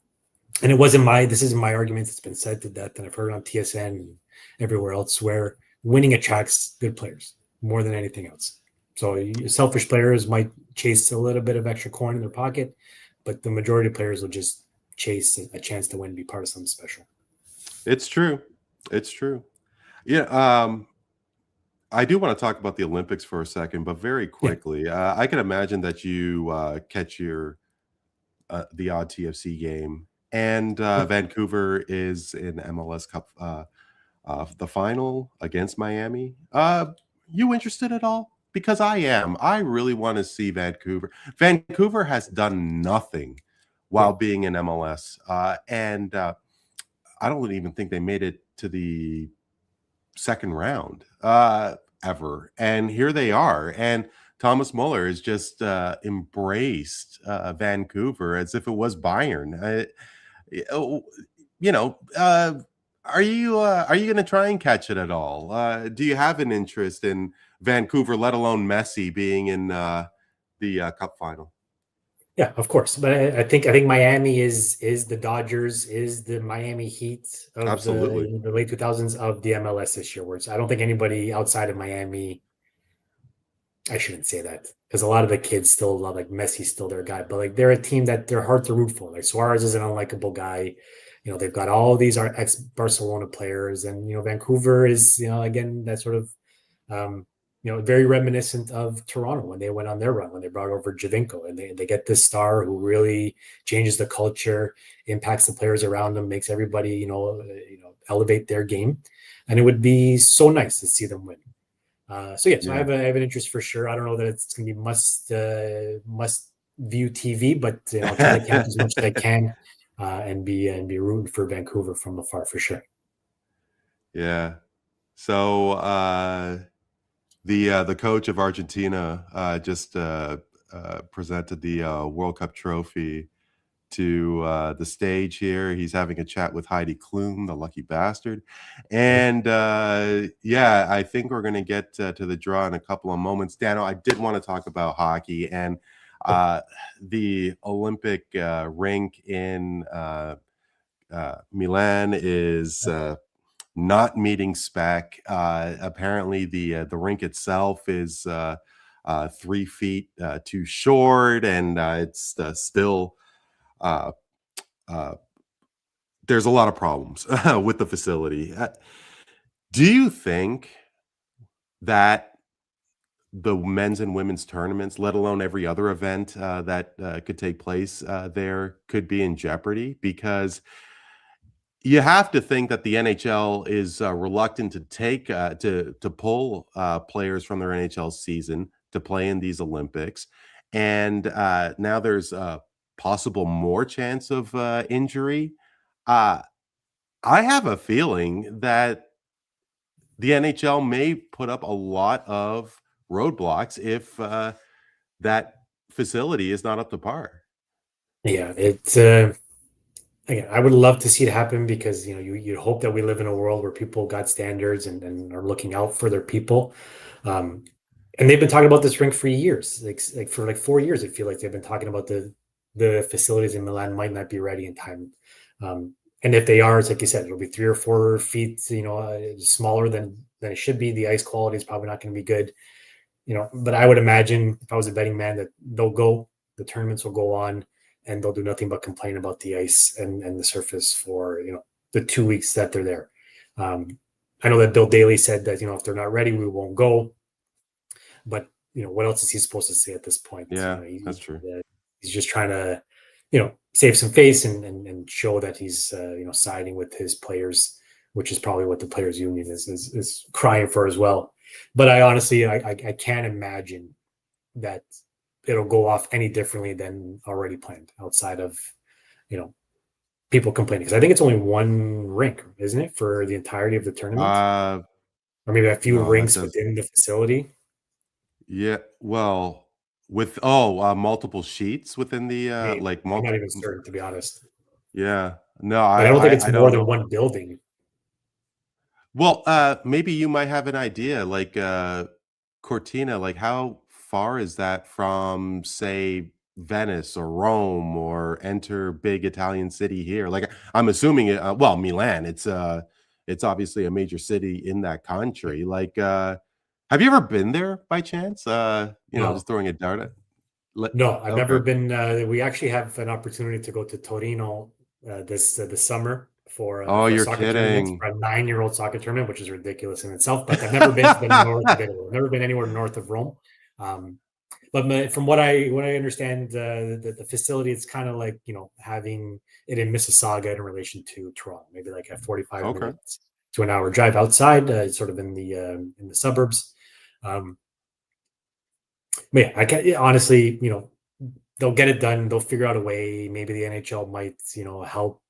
this isn't my argument. It's been said to death, and I've heard on TSN and everywhere else, where winning attracts good players more than anything else. So selfish players might chase a little bit of extra coin in their pocket, but the majority of players will just chase a chance to win, be part of something special. It's true. Yeah. I do want to talk about the Olympics for a second, but very quickly. Yeah. I can imagine that you catch the odd TFC game, and Vancouver is in MLS Cup, the final against Miami. You interested at all? Because I am. I really want to see Vancouver. Vancouver has done nothing while being in MLS, and I don't even think they made it to the second round ever. And here they are. And Thomas Muller has just embraced Vancouver as if it was Bayern. Are you going to try and catch it at all? Do you have an interest in Vancouver, let alone Messi being in the Cup final? Yeah, of course. But I think Miami is the Dodgers, is the Miami Heat of Absolutely. the late 2000s of the MLS this year. Where I don't think anybody outside of Miami. I shouldn't say that, because a lot of the kids still love, like, Messi's still their guy, but like they're a team that they're hard to root for. Like, Suarez is an unlikable guy. They've got all these ex-Barcelona players, and Vancouver is again that sort of very reminiscent of Toronto when they went on their run, when they brought over Javinko, and they get this star who really changes the culture, impacts the players around them, makes everybody elevate their game, and it would be so nice to see them win. So I have an interest for sure. I don't know that it's going to be must view TV, but I'll try to catch as much as I can and be rooting for Vancouver from afar for sure. Yeah. So the coach of Argentina just presented the World Cup trophy to the stage here. He's having a chat with Heidi Klum, the lucky bastard. And I think we're going to get to the draw in a couple of moments. Dano, I did want to talk about hockey and the Olympic rink in Milan is not meeting spec. Apparently, the rink itself is 3 feet too short, and it's still uh, uh, there's a lot of problems with the facility. Do you think that the men's and women's tournaments, let alone every other event that could take place there, could be in jeopardy? Because you have to think that the NHL is reluctant to take to pull players from their NHL season to play in these Olympics, and now there's a possible more chance of injury. Uh, I have a feeling that the NHL may put up a lot of roadblocks if that facility is not up to par. Yeah, it's again, I would love to see it happen because you'd hope that we live in a world where people got standards and are looking out for their people. Um, and they've been talking about this rink for years, like for like 4 years. I feel like they've been talking about the facilities in Milan might not be ready in time. And if they are, it's like you said, it'll be 3 or 4 feet, smaller than it should be. The ice quality is probably not going to be good, But I would imagine if I was a betting man that the tournaments will go on, and they'll do nothing but complain about the ice and the surface for the 2 weeks that they're there. I know that Bill Daly said that if they're not ready, we won't go. But what else is he supposed to say at this point? Yeah, that's true. He's just trying to save some face and show that he's siding with his players, which is probably what the players union is crying for as well. But I honestly I can't imagine that it'll go off any differently than already planned outside of people complaining, because I think it's only one rink, isn't it, for the entirety of the tournament, or maybe a few No, that rinks does. within the facility. Yeah, well, with multiple sheets within the Maybe. like I'm not multiple. even certain, to be honest, Yeah, no, but I don't think it's I more don't than know. one building. Well, maybe you might have an idea, like Cortina. Like, how far is that from, say, Venice or Rome, or enter big Italian city here? Like, I'm assuming it. Well, Milan. It's obviously a major city in that country. Like, have you ever been there by chance? No, Just throwing a dart at. no, I've never Okay. been. We actually have an opportunity to go to Torino this summer Oh, for a you're soccer tournament, kidding. for a 9-year-old soccer tournament, which is ridiculous in itself. But I've never been to the north of Italy. I've never been anywhere north of Rome. But from what I understand, the facility, it's kind of like having it in Mississauga in relation to Toronto, maybe like a 45 Okay. minutes to an hour drive outside, sort of in the suburbs. But yeah, I can honestly, they'll get it done. They'll figure out a way. Maybe the NHL might, help,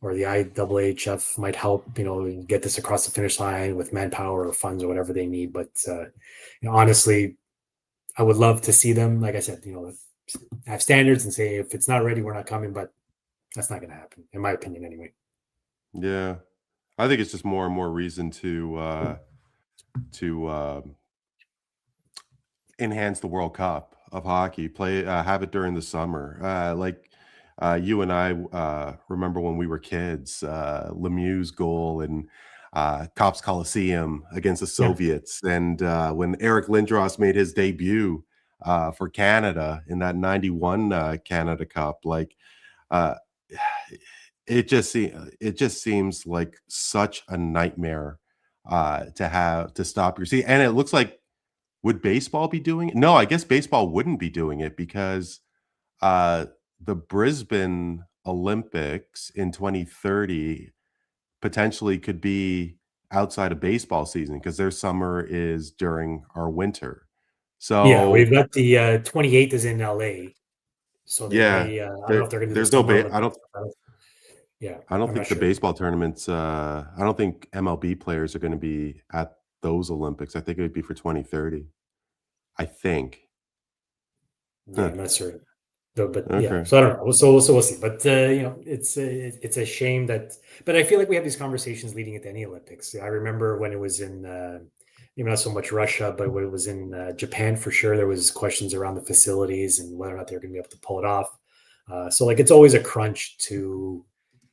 or the IAAHF might help, get this across the finish line with manpower or funds or whatever they need. But honestly, I would love to see them, like I said, have standards and say, if it's not ready, we're not coming. But that's not going to happen, in my opinion, anyway. Yeah, I think it's just more and more reason to enhance the World Cup of hockey. Have it during the summer. You and I remember when we were kids, Lemieux's goal in Cops Coliseum against the Yeah. Soviets, and when Eric Lindros made his debut for Canada in that '91 Canada Cup. Like, uh, it just seems like such a nightmare to stop your season. And it looks like, would baseball be doing it? No, I guess baseball wouldn't be doing it because uh, the Brisbane Olympics in 2030 potentially could be outside of baseball season because their summer is during our winter. Yeah, we've So got the 28th is in LA. So they yeah, may, I don't know if they're going to do the there's no Summer I Olympics. Yeah, don't I'm not think the sure. baseball tournaments. I don't think MLB players are going to be at those Olympics. I think it would be for 2030. I think. Yeah, Huh. I'm not certain. But yeah, Okay. so I don't know. So we'll see. But it's a shame that. But I feel like we have these conversations leading into any Olympics. I remember when it was in maybe not so much Russia, but when it was in Japan for sure, there was questions around the facilities and whether or not they're going to be able to pull it off. So like it's always a crunch to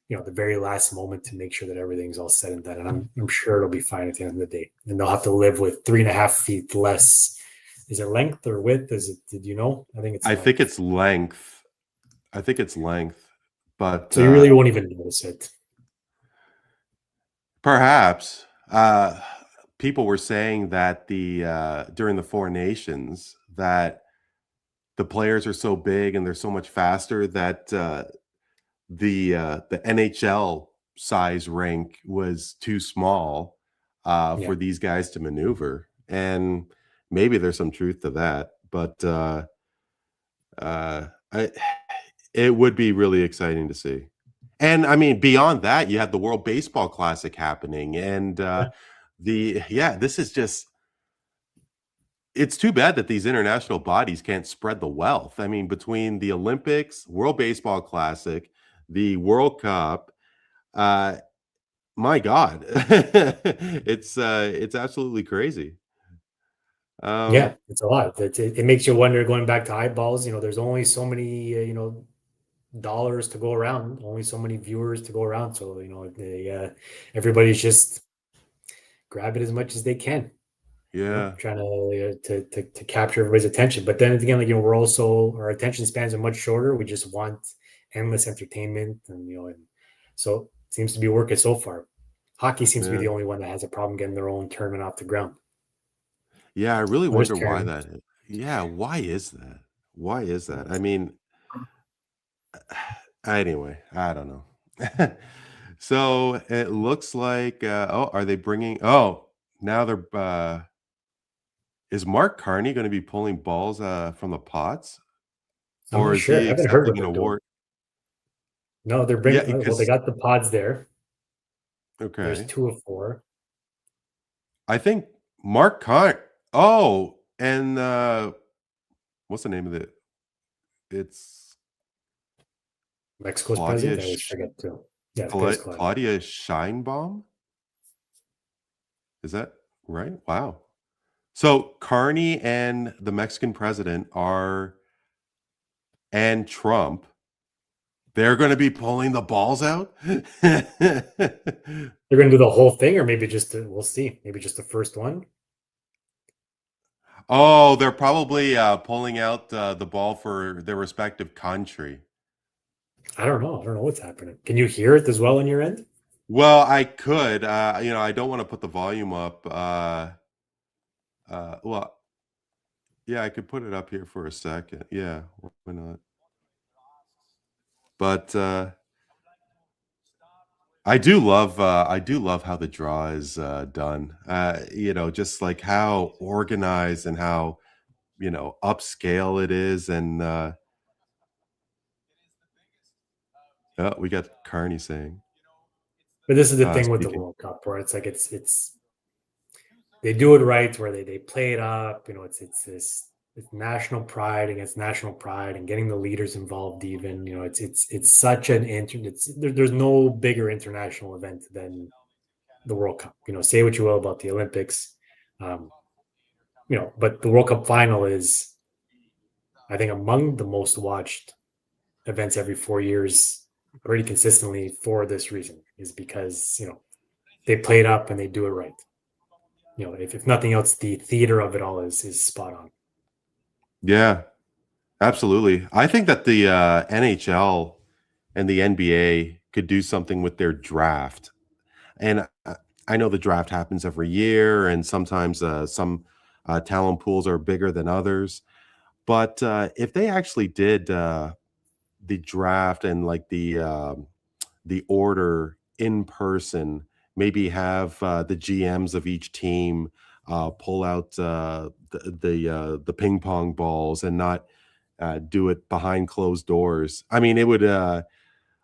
the very last moment to make sure that everything's all said and done. And I'm sure it'll be fine at the end of the day. And they'll have to live with 3.5 feet less. Is it length or width? Did you know? I think it's I think length. it's length. I think it's length, but So you really won't even notice it. perhaps people were saying that the during the Four Nations that the players are so big and they're so much faster that the NHL size rink was too small Yeah. for these guys to maneuver, and maybe there's some truth to that. But I, it would be really exciting to see. And I mean, beyond that, you have the World Baseball Classic happening, and Yeah. this is just it's too bad that these international bodies can't spread the wealth. I mean, between the Olympics, World Baseball Classic, the World Cup, uh, my God, it's absolutely crazy. Yeah, Um, it's a lot. It makes you wonder, going back to eyeballs, there's only so many, dollars to go around, only so many viewers to go around. So, everybody's just grab it as much as they can, yeah, trying to capture everybody's attention. But then again, like, we're also, our attention spans are much shorter. We just want endless entertainment, and so it seems to be working so far. Hockey seems to be yeah, the only one that has a problem getting their own tournament off the ground. yeah. I really Others wonder why can. that is. Yeah, why is that? Why is that? I mean, anyway, I don't know. So it looks like, oh, are they bringing? Oh, now they're. Is Mark Carney going to be pulling balls from the pots, I'm or not is sure. I he haven't heard what accepting an they're doing. award? No, they're Yeah, bringing. Well, they because got the pods there. There's okay, 2 of 4. I think Mark Carney. Oh, and what's the name of it? It's Mexico's Claudia president. I always forget to. Yeah, I think it's Claudia. Claudia Scheinbaum. Is that right? Wow. So Carney and the Mexican president are and Trump. They're going to be pulling the balls out. They're going to do the whole thing, or maybe just we'll see. Maybe just the first one. Oh, they're probably pulling out the ball for their respective country. I don't know. I don't know what's happening. Can you hear it as well on your end? Well, I could. I don't want to put the volume up. Well, yeah, I could put it up here for a second. Yeah, why not? But I do love how the draw is done. Just like how organized and how upscale it is, and oh, we got Carney saying, But this is the thing with the speaking. World Cup, where it's like it's they do it right, where they play it up. It's this it's national pride against national pride, and getting the leaders involved. Even it's such an there's no bigger international event than the World Cup. Say what you will about the Olympics, um, but the World Cup final is, I think, among the most watched events every 4 years, pretty consistently, for this reason, is because they play it up and they do it right. If nothing else, the theater of it all is spot on. Yeah, absolutely. I think that the NHL and the NBA could do something with their draft. And I know the draft happens every year, and sometimes some talent pools are bigger than others. But if they actually did the draft and like the order in person, maybe have the GMs of each team pull out the ping pong balls and not do it behind closed doors. I mean, it would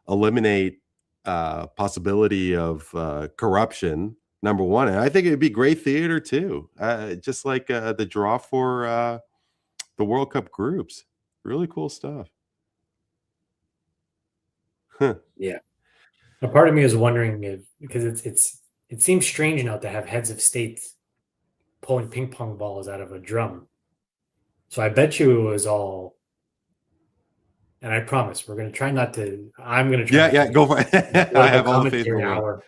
eliminate possibility of corruption. Number one, and I think it'd be great theater too, just like the draw for the World Cup groups. Really cool stuff. Yeah. A part of me is wondering, if because it seems strange now to have heads of state pulling ping pong balls out of a drum. So I bet you it was all and I promise we're going to try not to. I'm going to try. Yeah, go for it. I have all the faith in the world. Hour.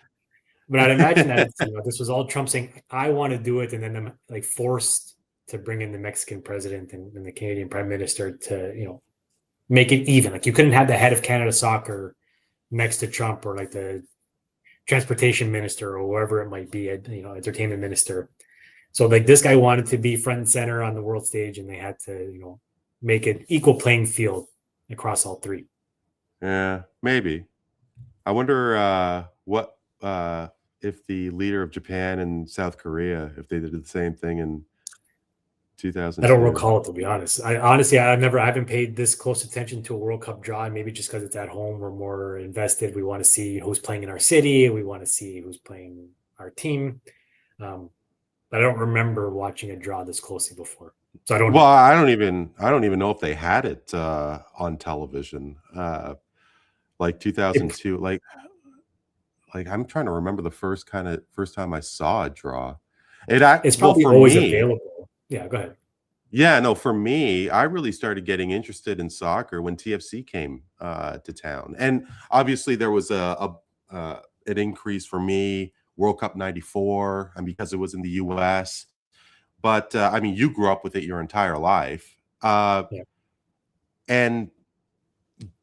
But I'd imagine that this was all Trump saying, "I want to do it," and then them like forced to bring in the Mexican president and the Canadian prime minister to make it even. Like you couldn't have the head of Canada soccer next to Trump or like the transportation minister or whoever it might be, entertainment minister. So like this guy wanted to be front and center on the world stage, and they had to make it equal playing field across all three. Yeah, maybe. I wonder what if the leader of Japan and South Korea, if they did the same thing in 2002. I don't recall it, to be honest. I haven't paid this close attention to a World Cup draw, and maybe just because it's at home, we're more invested. We want to see who's playing in our city. We want to see who's playing our team. But I don't remember watching a draw this closely before. So I don't. Well, I don't even know if they had it on television, like 2002. Like I'm trying to remember the first time I saw a draw. It's probably always available. Yeah, go ahead. Yeah, no, for me, I really started getting interested in soccer when TFC came to town, and obviously there was an increase for me. World Cup '94, and because it was in the U.S. But I mean, you grew up with it your entire life, and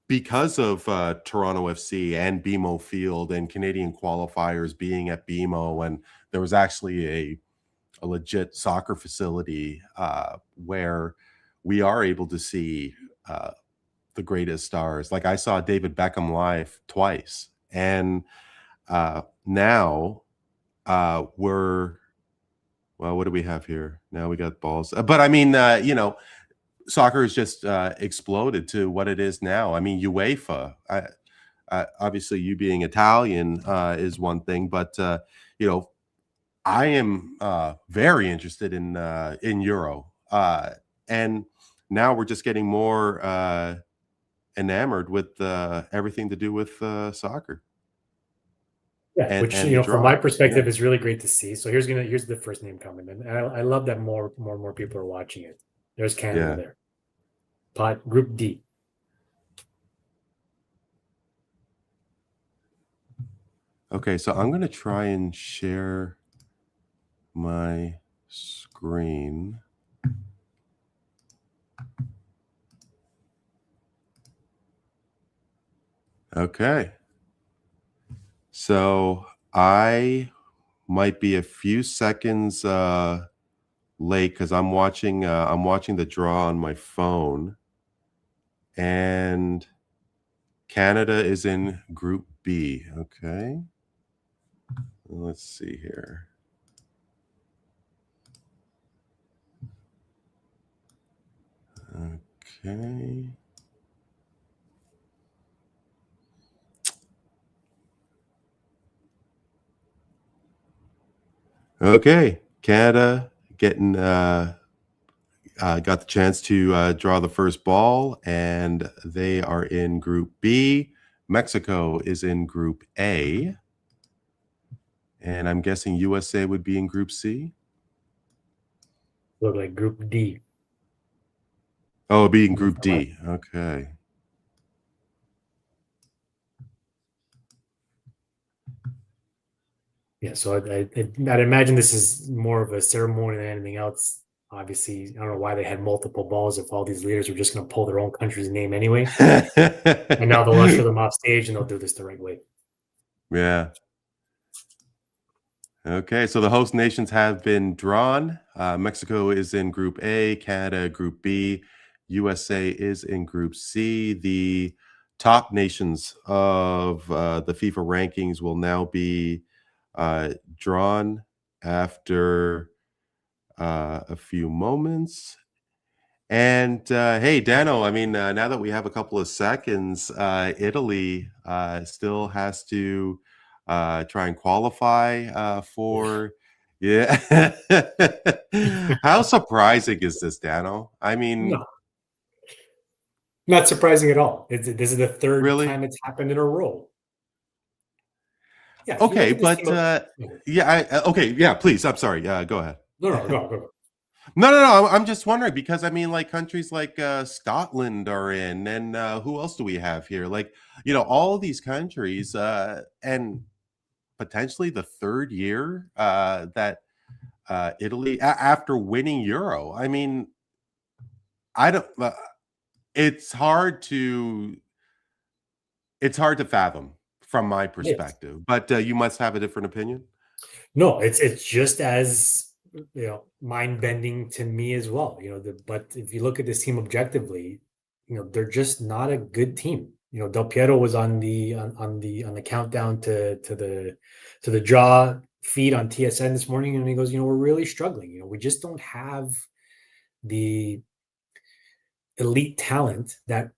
because of Toronto FC and BMO Field and Canadian qualifiers being at BMO, and there was actually a legit soccer facility where we are able to see the greatest stars. Like I saw David Beckham live twice, and now what do we have here? Now we got balls. But I mean, soccer has just exploded to what it is now. I mean, UEFA, obviously you being Italian is one thing, but I am very interested in Euro, and now we're just getting more enamored with everything to do with soccer. Yeah, which from my perspective is really great to see. So here's the first name coming in. I love that more and more people are watching it. There's Canada there. Pot Group D. Okay, so I'm going to try and share my screen. Okay. So I might be a few seconds late because I'm watching the draw on my phone, and Canada is in Group B. Okay. Let's see here. Okay. Okay, Canada getting got the chance to draw the first ball, and they are in Group B. Mexico is in Group A, and I'm guessing USA would be in Group C. Look like Group D. Oh, it'd be in Group D. Okay. Yeah, so I'd imagine this is more of a ceremony than anything else. Obviously, I don't know why they had multiple balls if all these leaders were just going to pull their own country's name anyway. And now they'll usher them off stage, and they'll do this the right way. Yeah. Okay, so the host nations have been drawn. Mexico is in Group A, Canada Group B, USA is in Group C. The top nations of the FIFA rankings will now be drawn after a few moments. And hey, Dano, I mean, now that we have a couple of seconds, Italy still has to try and qualify for. Yeah. How surprising is this, Dano? I mean, no. Not surprising at all. This is the third time it's happened in a row. Yeah. Okay, but okay, yeah. Please. I'm sorry. Go ahead. No. No. I'm just wondering because I mean, like countries like Scotland are in, and who else do we have here? Like, all of these countries, and potentially the third year that Italy after winning Euro. I mean, I don't. It's hard to it's hard to fathom from my Yes. perspective, but you must have a different opinion. No, it's just as mind bending to me as well. But if you look at this team objectively, they're just not a good team. Del Piero was on the countdown to the draw feed on TSN this morning, and he goes, we're really struggling. We just don't have the elite talent that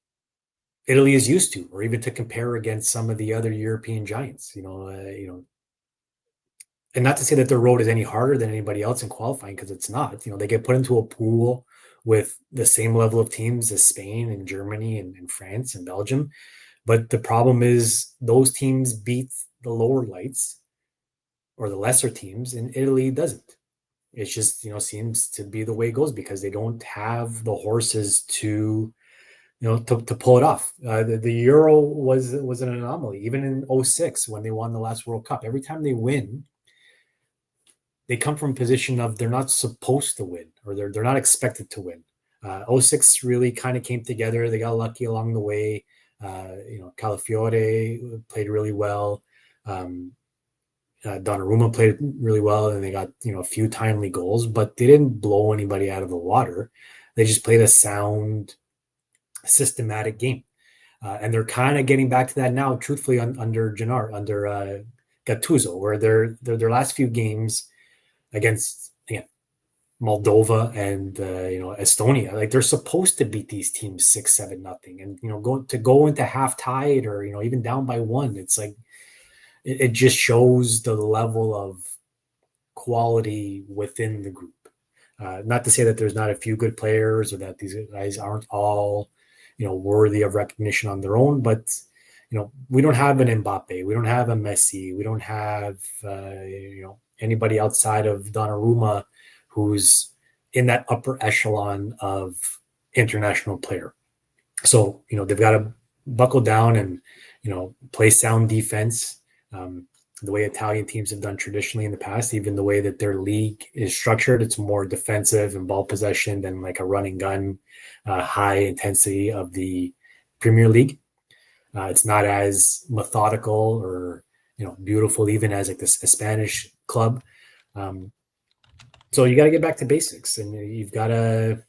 Italy is used to, or even to compare against some of the other European giants. And not to say that their road is any harder than anybody else in qualifying, because it's not. They get put into a pool with the same level of teams as Spain and Germany and France and Belgium. But the problem is those teams beat the lower lights or the lesser teams, and Italy doesn't. It's just, seems to be the way it goes because they don't have the horses to pull it off. The Euro was an anomaly. Even in '06 when they won the last World Cup, every time they win, they come from a position of they're not supposed to win, or they're not expected to win. '06 really kind of came together. They got lucky along the way. Calafiore played really well. Donnarumma played really well, and they got a few timely goals, but they didn't blow anybody out of the water. They just played a sound, systematic game, and they're kind of getting back to that now. Truthfully, under Gattuso, where their last few games against Moldova and Estonia, like they're supposed to beat these teams 6-7-0, and go into half tied or even down by one. It's like it just shows the level of quality within the group. Not to say that there's not a few good players or that these guys aren't all worthy of recognition on their own, but we don't have an Mbappe, we don't have a Messi, we don't have anybody outside of Donnarumma who's in that upper echelon of international player. So they've got to buckle down and play sound defense, the way Italian teams have done traditionally in the past. Even the way that their league is structured, it's more defensive and ball possession than like a run and gun, high intensity of the Premier League. It's not as methodical or beautiful even as like a Spanish club. So you got to get back to basics, and you've got to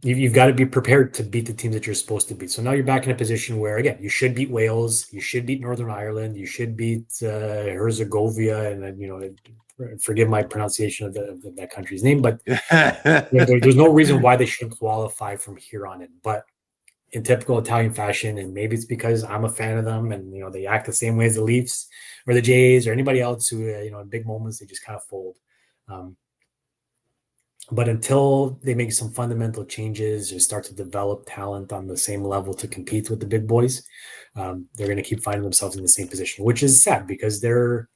you've got to be prepared to beat the teams that you're supposed to beat. So now you're back in a position where, again, you should beat Wales, you should beat Northern Ireland, you should beat Herzegovina, and then forgive my pronunciation of that country's name, but there's no reason why they shouldn't qualify from here on in. But in typical Italian fashion, and maybe it's because I'm a fan of them, and they act the same way as the Leafs or the Jays or anybody else who in big moments they just kind of fold. But until they make some fundamental changes or start to develop talent on the same level to compete with the big boys, they're going to keep finding themselves in the same position, which is sad because they're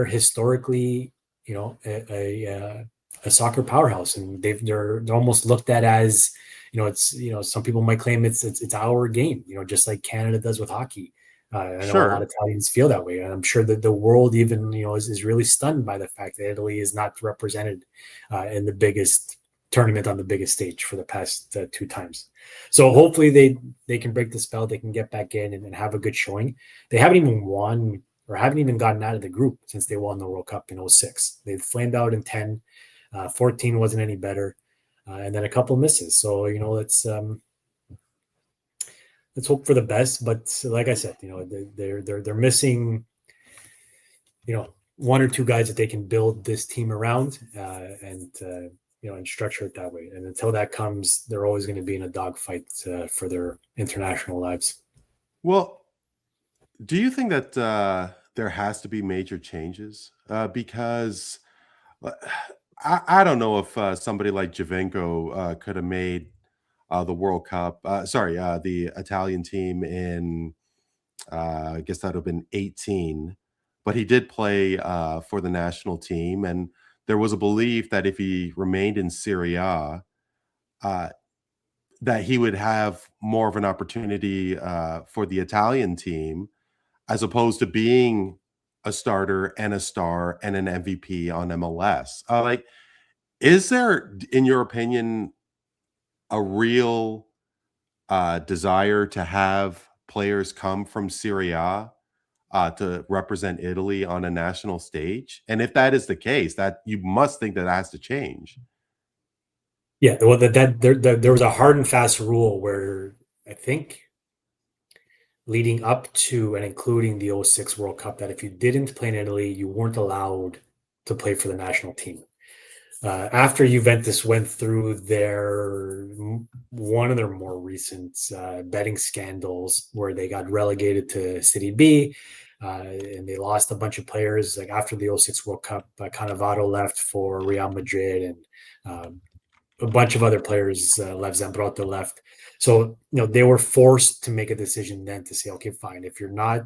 historically, a soccer powerhouse, and they're almost looked at as, it's some people might claim it's our game, just like Canada does with hockey. I know a lot of Italians feel that way, and I'm sure that the world even is really stunned by the fact that Italy is not represented in the biggest tournament on the biggest stage for the past 2 times. So hopefully they can break the spell, they can get back in and have a good showing. They haven't even won or haven't even gotten out of the group since they won the World Cup in '06. They've flamed out in 10, 14 wasn't any better, and then a couple misses. So let's hope for the best. But like I said, they're missing, 1 or 2 guys that they can build this team around, and structure it that way. And until that comes, they're always going to be in a dogfight for their international lives. Well, do you think that there has to be major changes? Because I don't know if somebody like Javenko could have made the World Cup. The Italian team in, I guess that would have been 18. but he did play for the national team, and there was a belief that if he remained in Serie A, uh, that he would have more of an opportunity for the Italian team, as opposed to being a starter and a star and an MVP on MLS. Like, is there, in your opinion, a real desire to have players come from Serie A to represent Italy on a national stage? And if that is the case, that you must think that has to change. Yeah, well, there was a hard and fast rule where I think leading up to and including the '06 World Cup that if you didn't play in Italy, you weren't allowed to play for the national team. After Juventus went through one of their more recent betting scandals where they got relegated to City B, and they lost a bunch of players. Like after the '06 World Cup, Cannavaro left for Real Madrid, and a bunch of other players left. Zambrotta left. So, they were forced to make a decision then to say, okay, fine. If you're not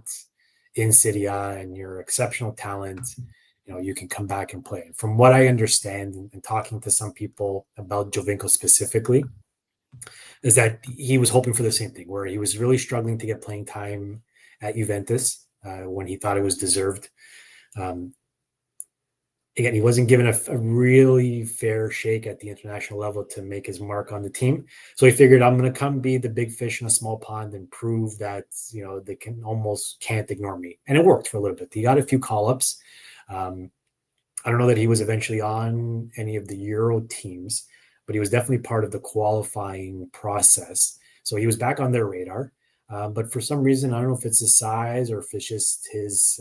in Serie A and you're exceptional talent, you can come back and play. From what I understand and talking to some people about Giovinco specifically, is that he was hoping for the same thing, where he was really struggling to get playing time at Juventus when he thought it was deserved. Again, he wasn't given a really fair shake at the international level to make his mark on the team. So he figured, I'm going to come be the big fish in a small pond and prove that, they can't ignore me. And it worked for a little bit. He got a few call-ups. I don't know that he was eventually on any of the Euro teams, but he was definitely part of the qualifying process. So he was back on their radar. But for some reason, I don't know if it's his size or if it's just his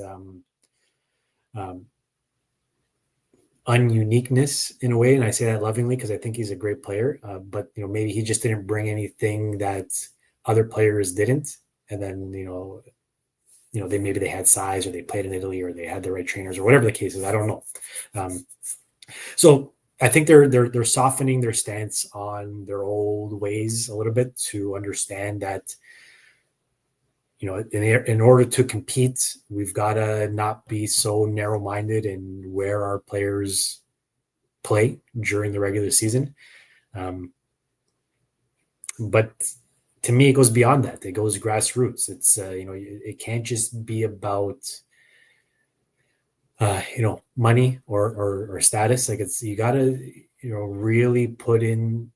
ununiqueness in a way, and I say that lovingly because I think he's a great player, but maybe he just didn't bring anything that other players didn't, and then maybe they had size, or they played in Italy, or they had the right trainers, or whatever the case is. I don't know. So I think they're softening their stance on their old ways a little bit to understand that in order to compete, we've got to not be so narrow-minded in where our players play during the regular season. But to me, it goes beyond that. It goes grassroots. It's, it can't just be about, money or status. Like you got to, really put in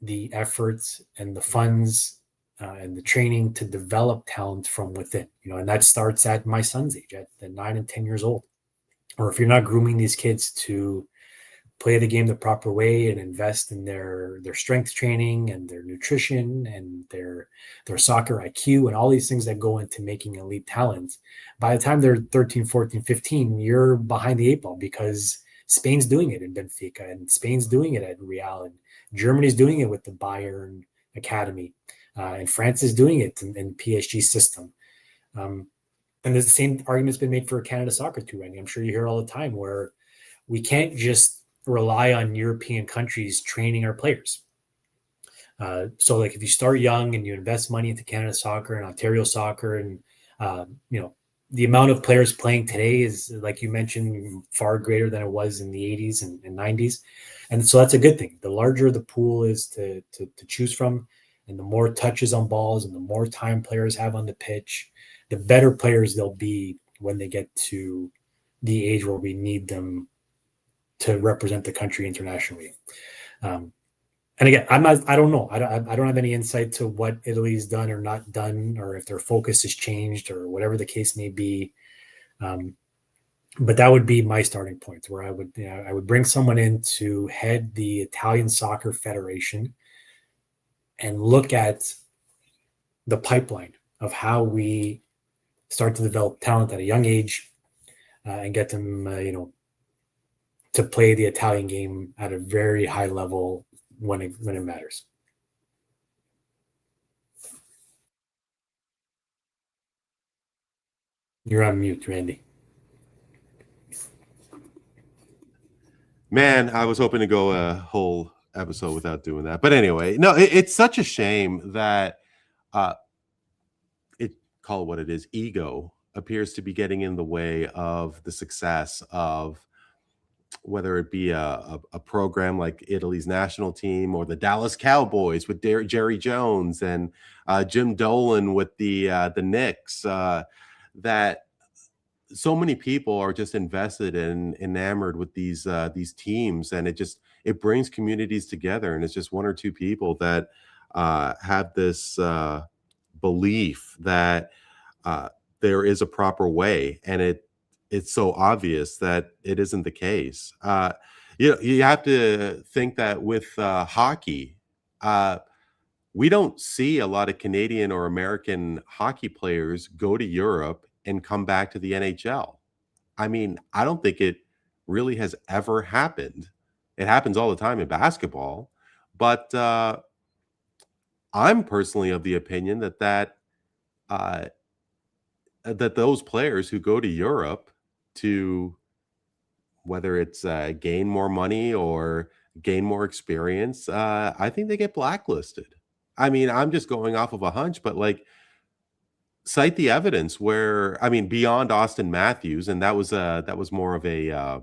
the efforts and the funds and the training to develop talent from within, and that starts at my son's age, at 9 and 10 years old. Or if you're not grooming these kids to play the game the proper way and invest in their strength training and their nutrition and their soccer IQ and all these things that go into making elite talent, by the time they're 13, 14, 15, you're behind the eight ball, because Spain's doing it in Benfica, and Spain's doing it at Real, and Germany's doing it with the Bayern Academy. And France is doing it in PSG system. And the same argument's been made for Canada soccer too, Randy. I'm sure you hear all the time, where we can't just rely on European countries training our players. So like if you start young and you invest money into Canada soccer and Ontario soccer, and the amount of players playing today is, like you mentioned, far greater than it was in the 80s and 90s. And so that's a good thing. The larger the pool is to choose from, and the more touches on balls and the more time players have on the pitch, the better players they'll be when they get to the age where we need them to represent the country internationally. And again, I don't know. I don't have any insight to what Italy's done or not done, or if their focus has changed, or whatever the case may be. But that would be my starting point, where I would bring someone in to head the Italian Soccer Federation and look at the pipeline of how we start to develop talent at a young age and get them, to play the Italian game at a very high level when it matters. You're on mute, Randy. Man, I was hoping to go a whole episode without doing that. But anyway, no, it's such a shame that call it what it is, ego appears to be getting in the way of the success of whether it be a program like Italy's national team or the Dallas Cowboys with Jerry Jones and Jim Dolan with the Knicks. That so many people are just invested and enamored with these teams, and it brings communities together. And it's just one or two people that have this belief that there is a proper way, and it's so obvious that it isn't the case. You have to think that with hockey, we don't see a lot of Canadian or American hockey players go to Europe and come back to the NHL. I mean, I don't think it really has ever happened. It happens all the time in basketball, but I'm personally of the opinion uh, that those players who go to Europe to whether it's gain more money or gain more experience, I think they get blacklisted. I mean, I'm just going off of a hunch, but like cite the evidence where I mean beyond Austin Matthews, and that was more of a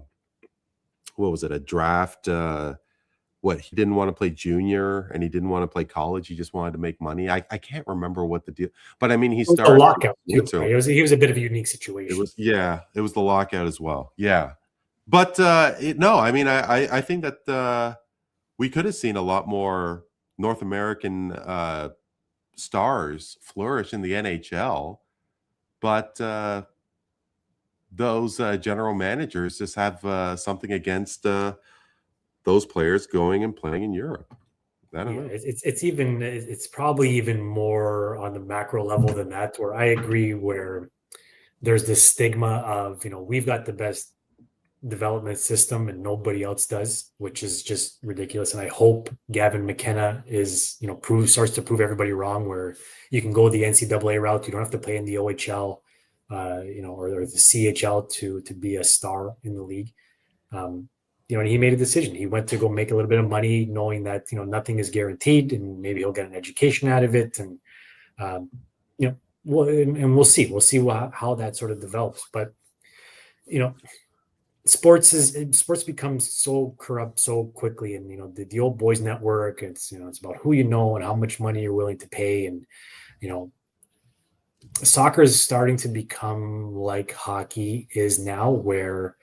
what was it, a draft what he didn't want to play junior and he didn't want to play college, he just wanted to make money. I can't remember what the deal, but I mean he It was the started lockout too, right? He was a bit of a unique it situation. was it was the lockout as well. Yeah. But no, I mean I think that we could have seen a lot more North American stars flourish in the NHL, but those general managers just have something against those players going and playing in Europe. I don't Yeah, know. it's probably even more on the macro level than that, where I agree, where there's this stigma of, we've got the best development system and nobody else does, which is just ridiculous. And I hope Gavin McKenna starts to prove everybody wrong, where you can go the NCAA route. You don't have to play in the OHL, or the CHL to be a star in the league. And he made a decision. He went to go make a little bit of money, knowing that, nothing is guaranteed and maybe he'll get an education out of it. And, we'll see. We'll see how that sort of develops. But, sports becomes so corrupt so quickly. And, the old boys network, it's about who you know and how much money you're willing to pay. And, soccer is starting to become like hockey is now, where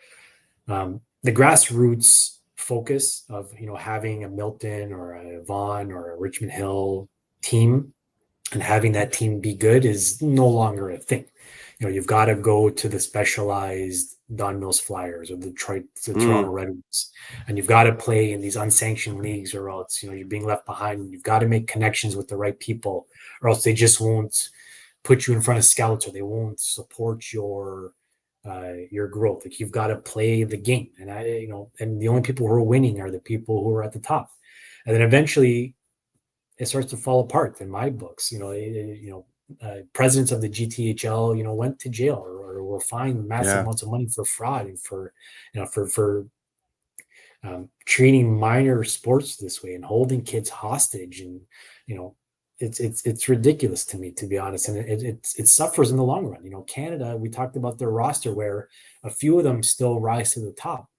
the grassroots focus of having a Milton or a Vaughan or a Richmond Hill team and having that team be good is no longer a thing. You've got to go to the specialized Don Mills Flyers or the Toronto Red Wings, and you've got to play in these unsanctioned leagues, or else you're being left behind. You've got to make connections with the right people, or else they just won't put you in front of scouts, or they won't support your growth. Like, you've got to play the game, and and the only people who are winning are the people who are at the top. And then eventually it starts to fall apart in my books. Presidents of the GTHL, went to jail or were fined massive amounts of money for fraud and for treating minor sports this way and holding kids hostage. And, it's ridiculous to me, to be honest. And it suffers in the long run. Canada, we talked about their roster where a few of them still rise to the top,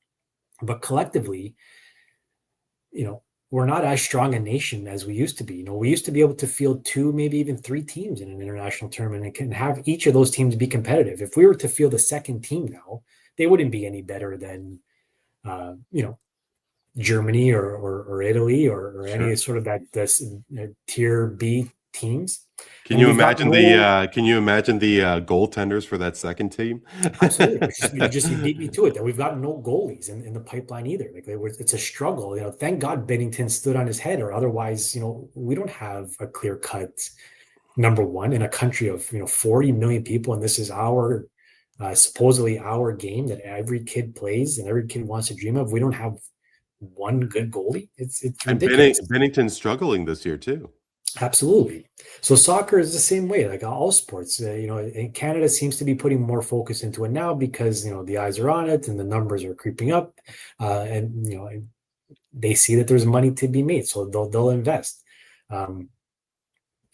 but collectively, we're not as strong a nation as we used to be. We used to be able to field 2, maybe even 3 teams in an international tournament and can have each of those teams be competitive. If we were to field a second team now, they wouldn't be any better than, Germany or Italy or Sure. any sort of that tier B teams. Can you imagine the goaltenders for that second team? Absolutely. You beat me to it, that we've got no goalies in the pipeline either. Like, it's a struggle. Thank God Bennington stood on his head, or otherwise, we don't have a clear cut number one in a country of 40 million people, and this is our supposedly our game that every kid plays and every kid wants to dream of. We don't have one good goalie. It's ridiculous. And Bennington's struggling this year too. Absolutely. So soccer is the same way, like all sports. And Canada seems to be putting more focus into it now because the eyes are on it and the numbers are creeping up, and they see that there's money to be made, so they'll invest.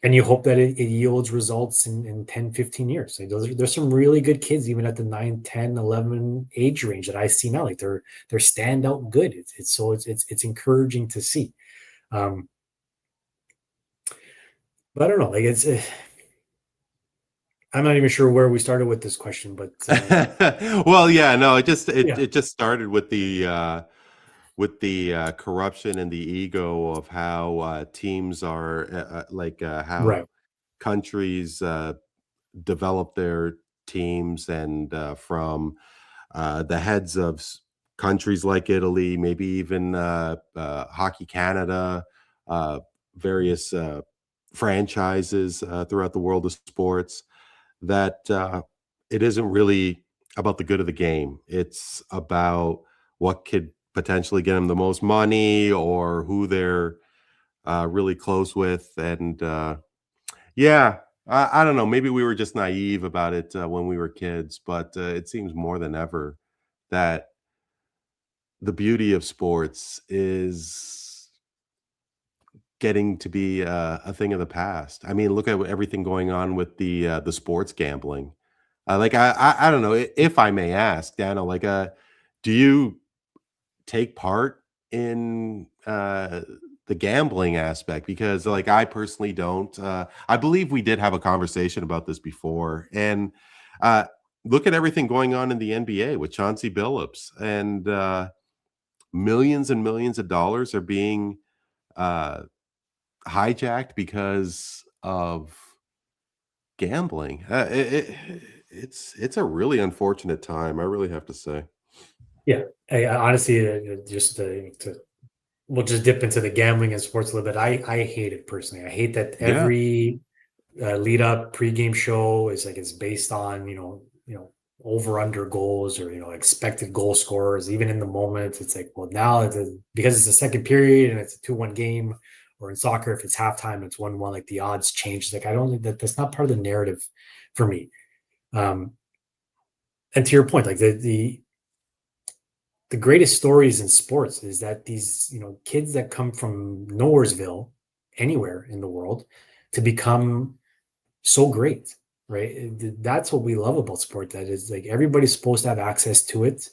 And you hope that it yields results in 10, 15 years. Like there's some really good kids, even at the 9, 10, 11 age range that I see now. Like they're standout good. It's encouraging to see. But I don't know. Like I'm not even sure where we started with this question, but Well, yeah, no, it just yeah, it just started with the corruption and the ego of how teams are how right. countries develop their teams, and from the heads of countries like Italy, maybe even Hockey Canada, uh, various franchises throughout the world of sports, that it isn't really about the good of the game. It's about what could potentially get them the most money, or who they're really close with. And yeah, I don't know. Maybe we were just naive about it when we were kids, but it seems more than ever that the beauty of sports is getting to be a thing of the past. I mean, look at everything going on with the sports gambling. I don't know, if I may ask, Daniel, do you take part in the gambling aspect? Because I personally don't. I believe we did have a conversation about this before, and uh, look at everything going on in the NBA with Chauncey Billups, and millions and millions of dollars are being uh, hijacked because of gambling. It's a really unfortunate time, I really have to say. Yeah. I honestly, just we'll just dip into the gambling and sports a little bit. I hate it personally. I hate that Yeah, every lead up pregame show is like it's based on over under goals, or expected goal scorers. Even in the moment, it's like, well, now because it's the second period and it's a 2-1 game, or in soccer if it's halftime it's 1-1, like the odds change. Like I don't think that's not part of the narrative for me. um and to your point, like the greatest stories in sports is that these kids that come from nowheresville anywhere in the world to become so great, right? That's what we love about sport. That is, like, everybody's supposed to have access to it.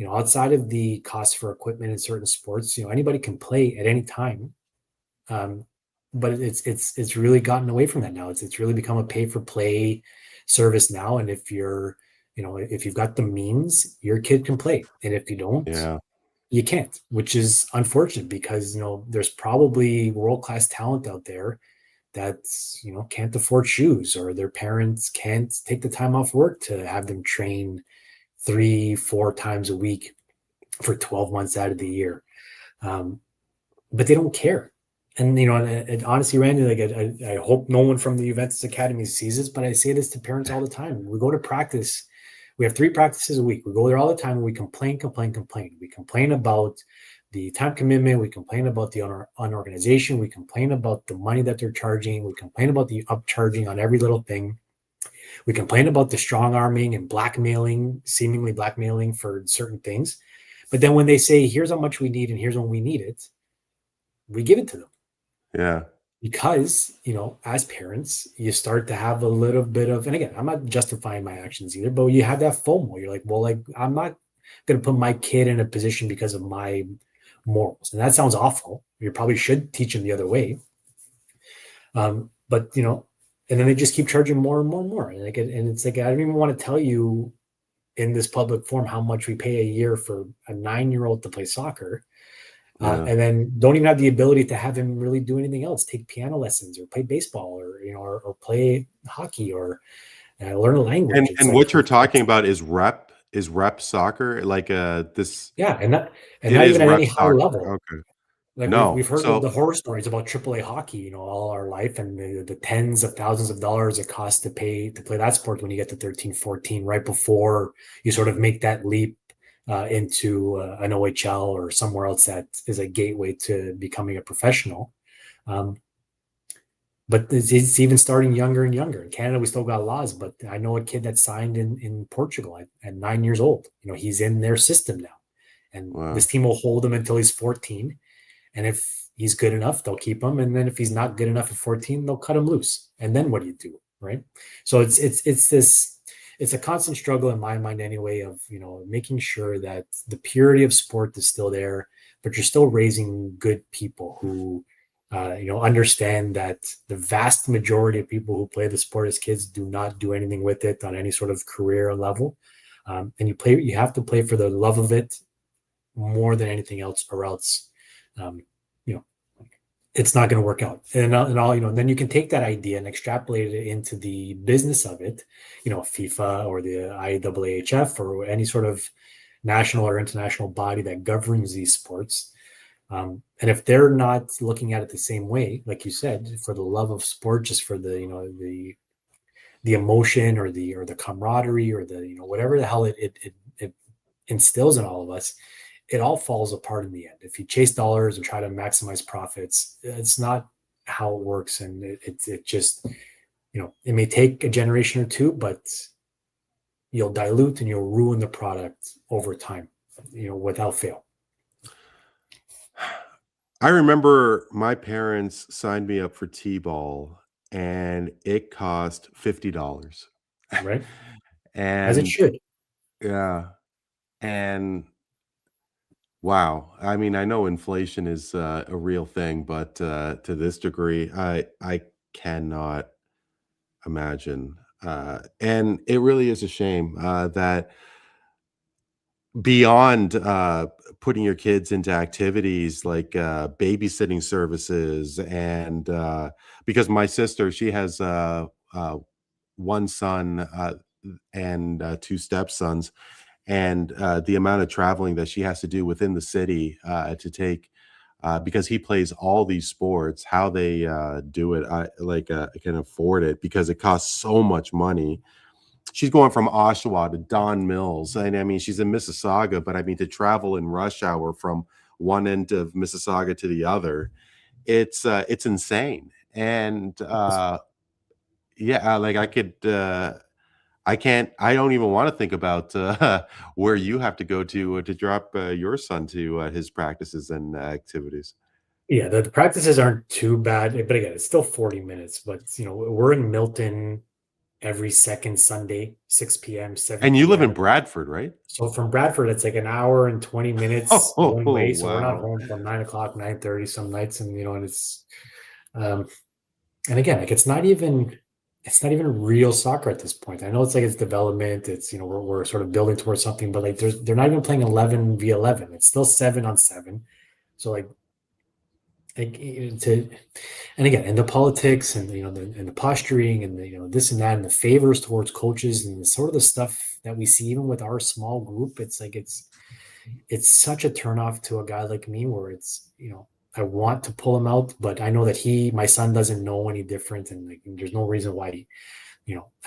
Outside of the cost for equipment in certain sports, anybody can play at any time. Um, but it's really gotten away from that now. It's really become a pay for play service now. And if you've got the means, your kid can play, and if you don't, yeah, you can't, which is unfortunate, because there's probably world class talent out there that can't afford shoes, or their parents can't take the time off work to have them train 3-4 times a week for 12 months out of the year. But they don't care. And honestly, Randy, like I hope no one from the Juventus Academy sees this, but I say this to parents all the time. We go to practice. We have 3 practices a week. We go there all the time, and we complain. We complain about the time commitment. We complain about the unorganization. We complain about the money that they're charging. We complain about the upcharging on every little thing. We complain about the strong arming and seemingly blackmailing for certain things. But then when they say, here's how much we need and here's when we need it, we give it to them. yeah, Because, as parents, you start to have a little bit of, and again, I'm not justifying my actions either, but you have that FOMO. You're like, well, like, I'm not going to put my kid in a position because of my morals. And that sounds awful. You probably should teach them the other way. But, and then they just keep charging more and more and more. And it's like, I don't even want to tell you in this public forum how much we pay a year for a 9-year-old to play soccer. yeah. And then don't even have the ability to have him really do anything else, take piano lessons or play baseball, or play hockey, or learn a language. It's And like, what you're talking about is rep soccer, this yeah. And it not is even at rep any high soccer, level. okay. Like we've No, heard the so horror stories about AAA hockey, all our life, and the tens of thousands of dollars it costs to play that sport when you get to 13, 14, right before you sort of make that leap into an OHL or somewhere else that is a gateway to becoming a professional. But it's even starting younger and younger. In Canada, we still got laws, but I know a kid that signed in Portugal at 9 years old. He's in their system now, and wow. this team will hold him until he's 14. And if he's good enough, they'll keep him. And then if he's not good enough at 14, they'll cut him loose. And then what do you do? Right. So it's a constant struggle in my mind anyway, of, making sure that the purity of sport is still there, but you're still raising good people who, understand that the vast majority of people who play the sport as kids do not do anything with it on any sort of career level. And you have to play for the love of it more than anything else, or else, it's not going to work out. And then you can take that idea and extrapolate it into the business of it, FIFA or the IAAHF or any sort of national or international body that governs these sports. And if they're not looking at it the same way, like you said, for the love of sport, just for the emotion or the camaraderie or whatever the hell it instills in all of us, it all falls apart in the end. If you chase dollars and try to maximize profits, it's not how it works. And it just, it may take a generation or two, but you'll dilute and you'll ruin the product over time, without fail. I remember my parents signed me up for T-ball, and it cost $50. Right. As it And should. yeah, and wow. I mean, I know inflation is a real thing, but to this degree, I cannot imagine. And it really is a shame that beyond putting your kids into activities like babysitting services, and because my sister, she has one son and two stepsons, and the amount of traveling that she has to do within the city to take, because he plays all these sports, how they do it, I can afford it because it costs so much money. She's going from Oshawa to Don Mills, and I mean, she's in Mississauga, but I mean, to travel in rush hour from one end of Mississauga to the other, it's insane. And yeah, like I don't even want to think about where you have to go to drop your son to his practices and activities. Yeah, the practices aren't too bad, but again, it's still 40 minutes. But we're in Milton every second Sunday, 6 p.m., 7 And you live in p.m. Bradford, right? So from Bradford, it's like an hour and 20 minutes one way. So we're not Wow. home till 9:00, 9:30 some nights, and and it's and again, like it's not even real soccer at this point. I know it's like it's development. It's we're sort of building towards something, but like they're not even playing 11v11. It's still 7-on-7. So like to, and again, and the politics and and the posturing and the this and that and the favors towards coaches and the sort of the stuff that we see even with our small group, it's like it's such a turnoff to a guy like me, where it's I want to pull him out, but I know that my son doesn't know any different, and like there's no reason why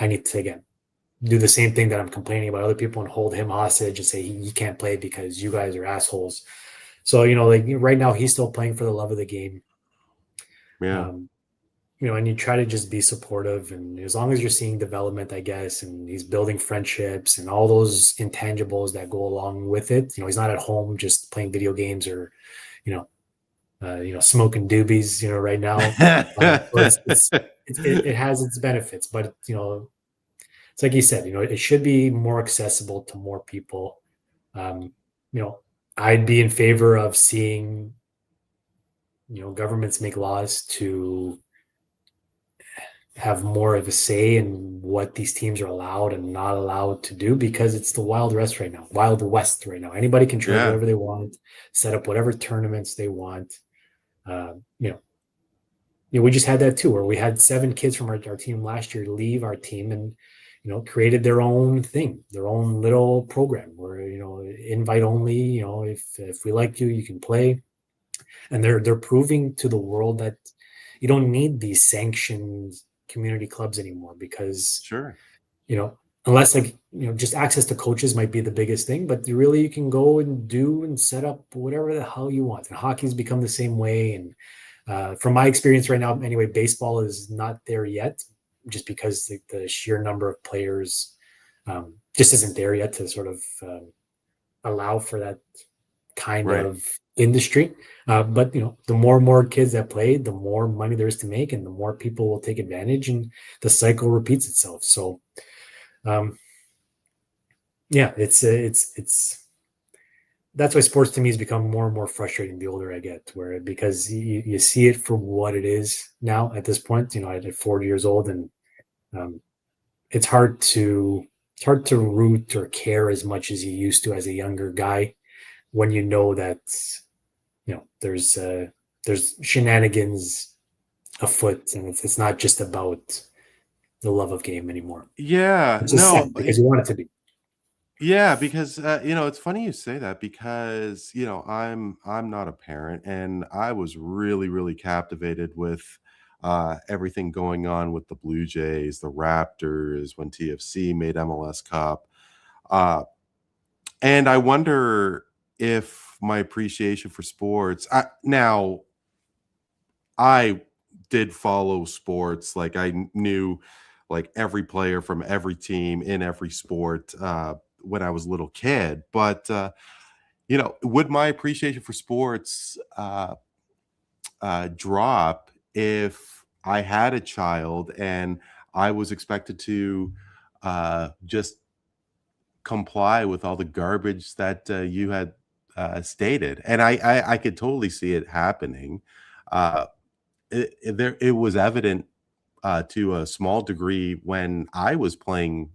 I need to again do the same thing that I'm complaining about other people and hold him hostage and say he can't play because you guys are assholes. So, like right now he's still playing for the love of the game. Yeah. And you try to just be supportive, and as long as you're seeing development, I guess, and he's building friendships and all those intangibles that go along with it. He's not at home just playing video games or, smoking doobies, right now. It has its benefits, but it's like you said, it should be more accessible to more people. I'd be in favor of seeing, governments make laws to have more of a say in what these teams are allowed and not allowed to do, because it's the Wild West right now. Anybody can trade whatever they want, set up whatever tournaments they want. We just had that too, where we had 7 kids from our team last year leave our team and created their own thing, their own little program where, invite only, if we like you can play. And they're proving to the world that you don't need these sanctioned community clubs anymore, because, Sure. Unless just access to coaches might be the biggest thing, but you can go and do and set up whatever the hell you want. And hockey's become the same way. And from my experience right now, anyway, baseball is not there yet, just because the sheer number of players just isn't there yet to sort of allow for that kind of industry. But the more and more kids that play, the more money there is to make, and the more people will take advantage, and the cycle repeats itself. So, yeah, it's that's why sports to me has become more and more frustrating the older I get, because you see it for what it is now at this point. At 40 years old, and it's hard to root or care as much as you used to as a younger guy, when you know that there's shenanigans afoot, and it's not just about the love of game anymore. Yeah, It's just no, sad because you want it to be. yeah, because it's funny you say that because I'm not a parent, and I was really really captivated with everything going on with the Blue Jays, the Raptors when TFC made MLS Cup, uh, and I wonder if my appreciation for sports. Now I did follow sports, like I knew like every player from every team in every sport when I was a little kid, but would my appreciation for sports drop if I had a child and I was expected to just comply with all the garbage that you had stated? And I could totally see it happening. Uh, it was evident to a small degree when I was playing,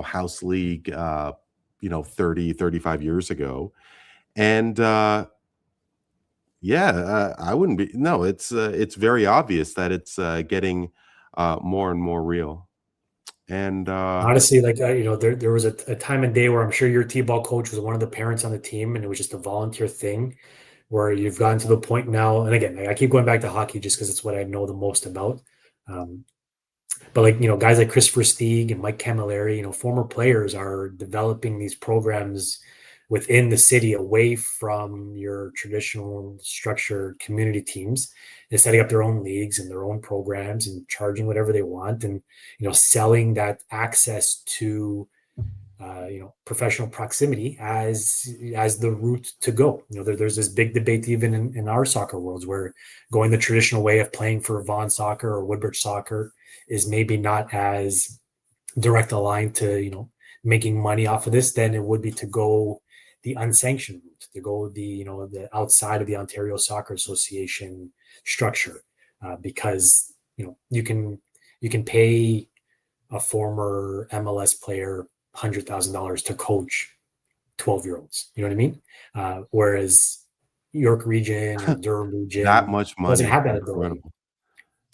house league, 30, 35 years ago. And yeah, I wouldn't be, no, it's very obvious that it's getting more and more real. And Honestly, like there was a time and day where I'm sure your t-ball coach was one of the parents on the team, and it was just a volunteer thing, where you've gotten to the point now. And again, I keep going back to hockey just because it's what I know the most about. Um, but guys like Christopher Stieg and Mike Camilleri, former players are developing these programs within the city, away from your traditional structured community teams, and setting up their own leagues and their own programs and charging whatever they want, and selling that access to professional proximity as the route to go. There's this big debate even in our soccer worlds, where going the traditional way of playing for Vaughan Soccer or Woodbridge Soccer is maybe not as direct a line to making money off of this than it would be to go the unsanctioned route, to go the outside of the Ontario Soccer Association structure, because you can pay a former MLS player $100,000 to coach 12-year-olds. You know what I mean? Whereas York Region or Durham that Region much doesn't money, have that ability, incredible.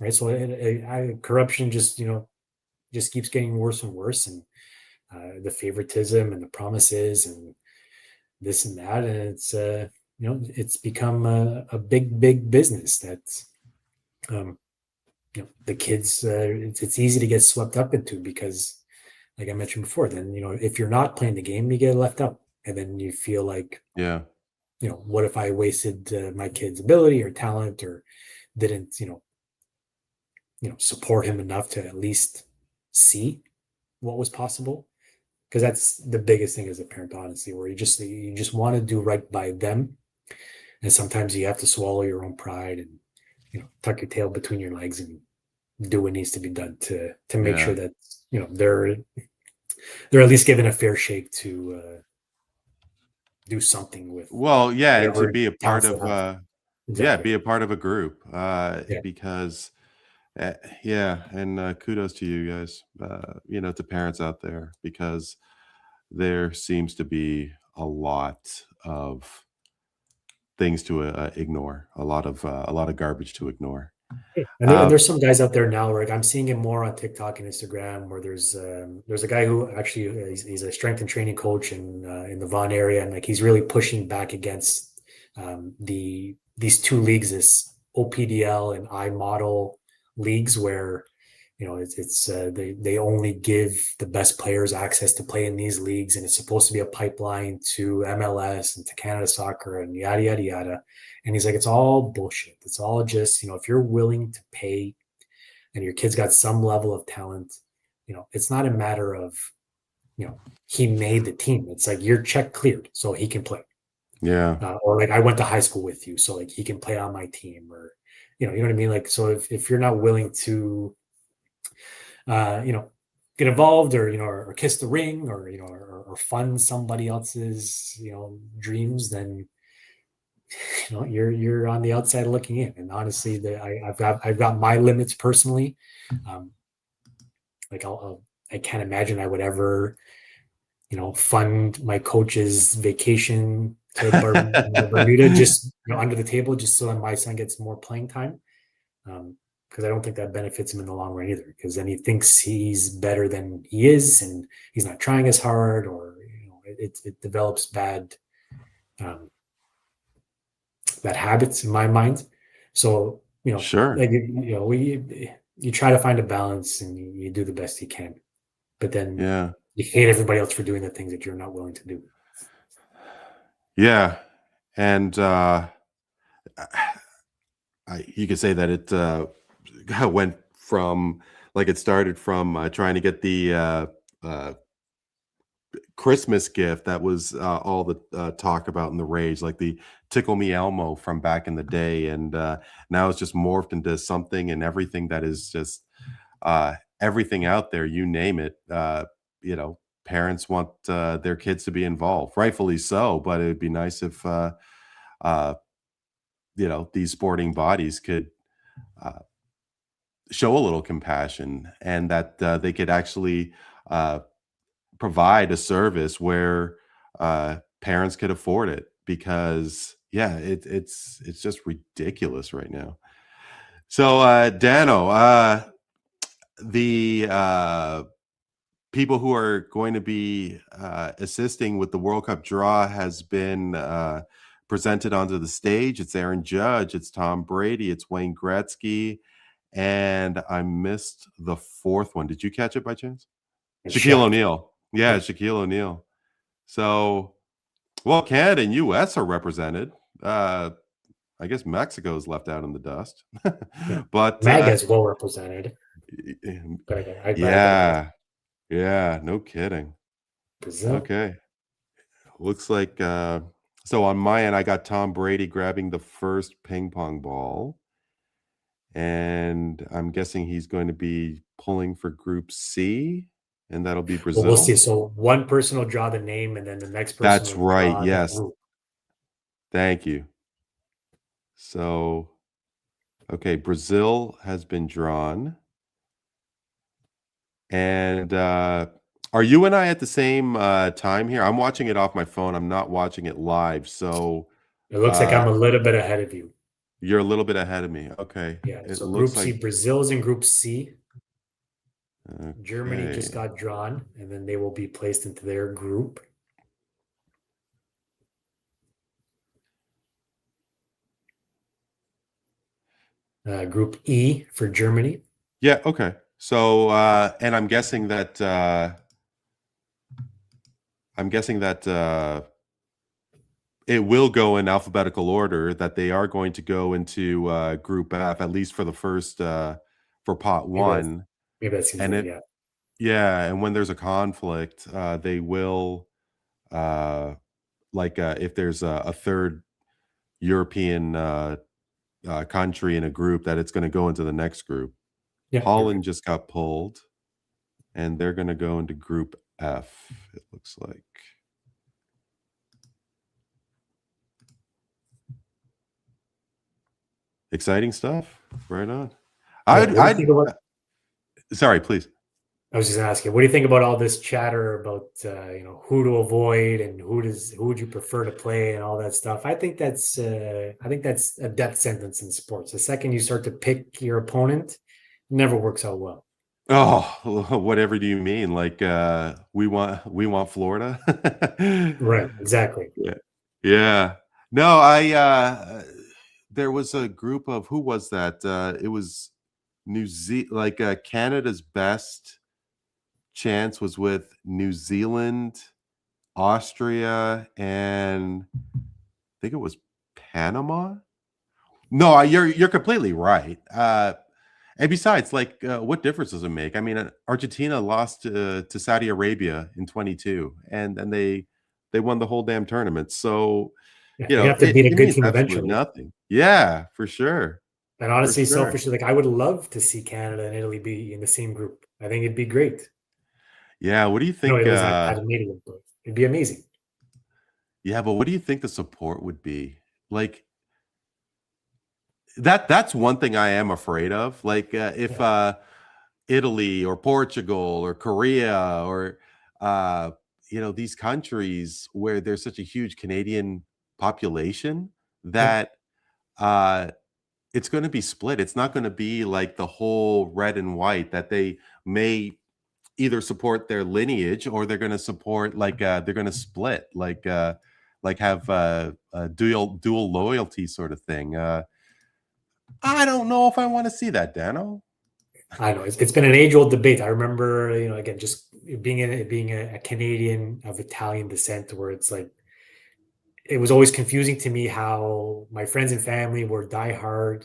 right? So corruption just keeps getting worse and worse, and the favoritism and the promises and this and that, and it's become a big business that the kids, it's easy to get swept up into, because like I mentioned before, then if you're not playing the game, you get left out, and then you feel like, Yeah. what if I wasted my kid's ability or talent, or didn't support him enough to at least see what was possible? Because that's the biggest thing as a parent, honestly, where you just want to do right by them, and sometimes you have to swallow your own pride and tuck your tail between your legs and do what needs to be done to make Yeah. sure that they're at least given a fair shake to do something with Well, yeah, and to whatever be a part talents of they have. yeah, Exactly. be a part of a group Yeah. because yeah, and kudos to you guys, to parents out there, because there seems to be a lot of things to ignore, a lot of garbage to ignore. And Uh, there's some guys out there now where, like, I'm seeing it more on TikTok and Instagram, where there's a guy who actually he's a strength and training coach in the Vaughan area, and like he's really pushing back against these two leagues, this OPDL and I model leagues, where it's they only give the best players access to play in these leagues, and it's supposed to be a pipeline to MLS and to Canada Soccer and yada yada yada. And he's like, it's all bullshit. It's all just if you're willing to pay and your kid's got some level of talent, it's not a matter of he made the team. It's like your check cleared so he can play. Yeah. Or like I went to high school with you, so like he can play on my team, or you know what I mean. Like so, if you're not willing to, you know, get involved, or or kiss the ring, or or fund somebody else's dreams, then you're on the outside looking in. And honestly, I've got my limits personally. Um, like I can't imagine I would ever fund my coach's vacation to Bermuda, just under the table, just so that my son gets more playing time. Because I don't think that benefits him in the long run either. Because then he thinks he's better than he is, and he's not trying as hard, or it develops bad habits in my mind. So Sure. like you try to find a balance, and you do the best you can, but then Yeah. you hate everybody else for doing the things that you're not willing to do. Yeah. And you could say that it went from, like, it started from trying to get the Christmas gift that was all the talk about in the rage, like the Tickle Me Elmo from back in the day. And now it's just morphed into something and everything that is just everything out there, you name it. Parents want their kids to be involved, rightfully so, but it would be nice if uh, these sporting bodies could uh, show a little compassion, and that they could actually uh, provide a service where parents could afford it, because yeah, it's just ridiculous right now. So Dano, the people who are going to be assisting with the World Cup draw has been presented onto the stage. It's Aaron Judge, it's Tom Brady, it's Wayne Gretzky, and I missed the fourth one. Did you catch it by chance? And Shaquille Shaq. O'Neal. Yeah, Yeah. Shaquille O'Neal. So, well, Canada and US are represented. I guess Mexico's left out in the dust. Yeah. But MAG is well represented. But again, I yeah, yeah, no kidding. Brazil. Okay. Looks like so on my end I got Tom Brady grabbing the first ping pong ball. And I'm guessing he's going to be pulling for Group C, and that'll be Well, we'll see. Brazil. So one person will draw the name, and then the next person That's will right. draw the Yes. group. Thank you. So, okay, Brazil has been drawn. And are you and I at the same time here? I'm watching it off my phone. I'm not watching it live. So, It looks like I'm a little bit ahead of you. you're a little bit ahead of me. Okay. Yeah. It So Group looks C, like Brazil's in Group C. Germany okay. just got drawn, and then they will be placed into their group. Group E for Germany. Yeah, okay. So and I'm guessing that it will go in alphabetical order, that they are going to go into Group F, at least for the first for pot one. Maybe that seems And right. it Yeah. yeah, and when there's a conflict, they will if there's a third European country in a group, that it's going to go into the next group. Yeah. Holland just got pulled, and they're going to go into Group F, it looks like. Exciting stuff. Right on. What do you think about? Sorry, please. I was just gonna ask you, what do you think about all this chatter about who to avoid and who would you prefer to play and all that stuff? I think that's a death sentence in sports. The second you start to pick your opponent, it never works out well. Oh, whatever do you mean? Like we want Florida? Right, exactly. Yeah. Yeah. No, I there was a group of, who was that? It was Canada's best chance was with New Zealand, Austria, and I think it was Panama. No, you're completely right. And besides, what difference does it make? I mean, Argentina lost to Saudi Arabia in 22, and they won the whole damn tournament. So Yeah, you you know, have to beat a it good means team absolutely eventually. nothing. Yeah, for sure. And For honestly, sure. selfishly, like I would love to see Canada and Italy be in the same group. I think it'd be great. Yeah, what do you I know think, Italy's not hasn't made it, but it'd be amazing. yeah, but what do you think the support would be? Like, that's one thing I am afraid of. Like, if, Yeah. Italy or Portugal or Korea or, uh, these countries where there's such a huge Canadian population Yeah. that, uh it's gonna be split. It's not gonna be like the whole red and white that they may either support their lineage or they're gonna support they're gonna split, like have a dual loyalty sort of thing. I don't know if I wanna see that, Dano. I know it's been an age old debate. I remember, again, just being a Canadian of Italian descent, where it's like it was always confusing to me how my friends and family were diehard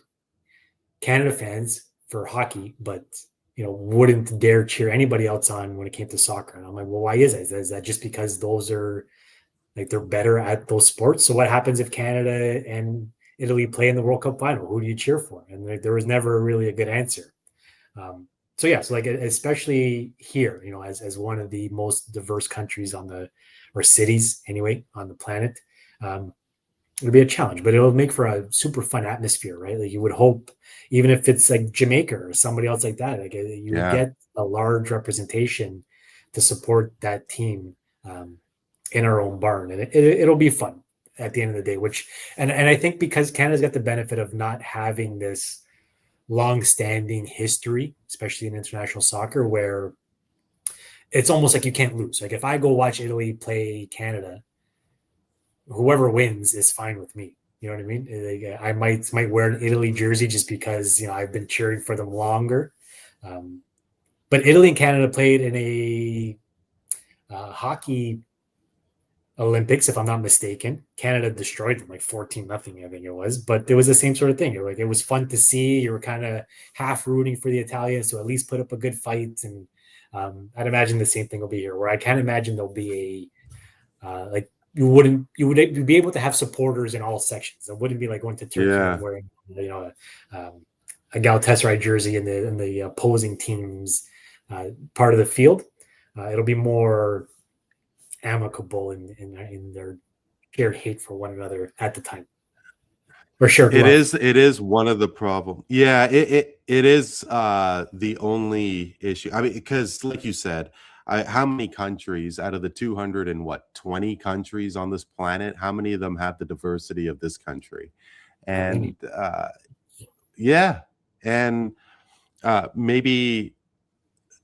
Canada fans for hockey, but wouldn't dare cheer anybody else on when it came to soccer. And I'm like, well, why is that? Is that just because those are like they're better at those sports? So what happens if Canada and Italy play in the World Cup final? Who do you cheer for? And there was never really a good answer. Um, so yeah, so like especially here, as one of the most diverse countries or cities anyway on the planet, um, it'll be a challenge, but it'll make for a super fun atmosphere, right? Like you would hope, even if it's like Jamaica or somebody else like that, like you would Yeah. get a large representation to support that team in our own barn, and it'll be fun at the end of the day. And I think because Canada's got the benefit of not having this long-standing history, especially in international soccer, where it's almost like you can't lose. Like if I go watch Italy play Canada, whoever wins is fine with me. You know what I mean? Like, I might wear an Italy jersey just because I've been cheering for them longer. Um, but Italy and Canada played in a hockey Olympics, if I'm not mistaken. Canada destroyed them like 14-0, I think it was. But it was the same sort of thing. It was fun to see. You were kind of half rooting for the Italians to at least put up a good fight. And I'd imagine the same thing will be here, where I can't imagine there'll be like you would be able to have supporters in all sections. It wouldn't be like going to Turkey and Yeah. wearing a Galatasaray jersey in the opposing team's part of the field. It'll be more amicable in their shared hate for one another at the time, or shared It love. is it is one of the problem. Yeah, it is the only issue. I mean, because like you said, how many countries out of the 200 and what 20 countries on this planet, how many of them have the diversity of this country? Not And many. yeah, and maybe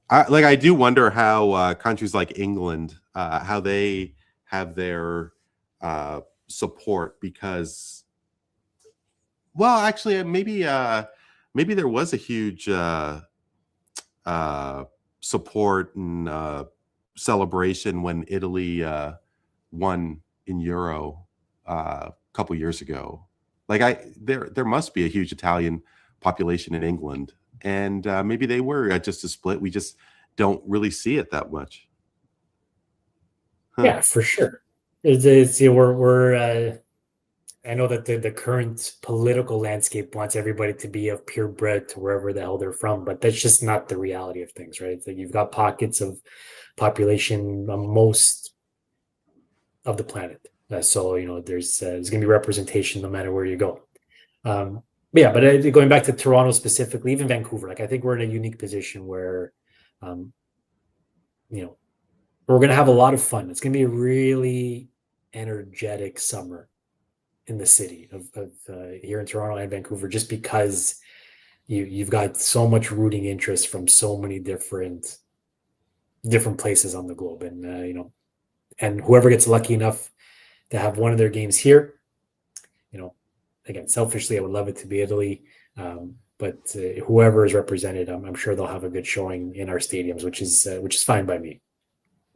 I do wonder how countries like England, how they have their support because well, actually, maybe there was a huge uh, support and celebration when Italy won in Euro a couple years ago. Like there must be a huge Italian population in England, and maybe they were just a split. We just don't really see it that much. Huh. Yeah, for sure. We're I know that the current political landscape wants everybody to be of purebred to wherever the hell they're from, but that's just not the reality of things, right? So you've got pockets of population on most of the planet. So there's going to be representation no matter where you go. But yeah, but going back to Toronto specifically, even Vancouver, like I think we're in a unique position where, um, we're going to have a lot of fun. It's going to be a really energetic summer in the city of here in Toronto and Vancouver, just because you've got so much rooting interest from so many different places on the globe, and and whoever gets lucky enough to have one of their games here, again, selfishly, I would love it to be Italy, but whoever is represented, I'm sure they'll have a good showing in our stadiums, which is fine by me.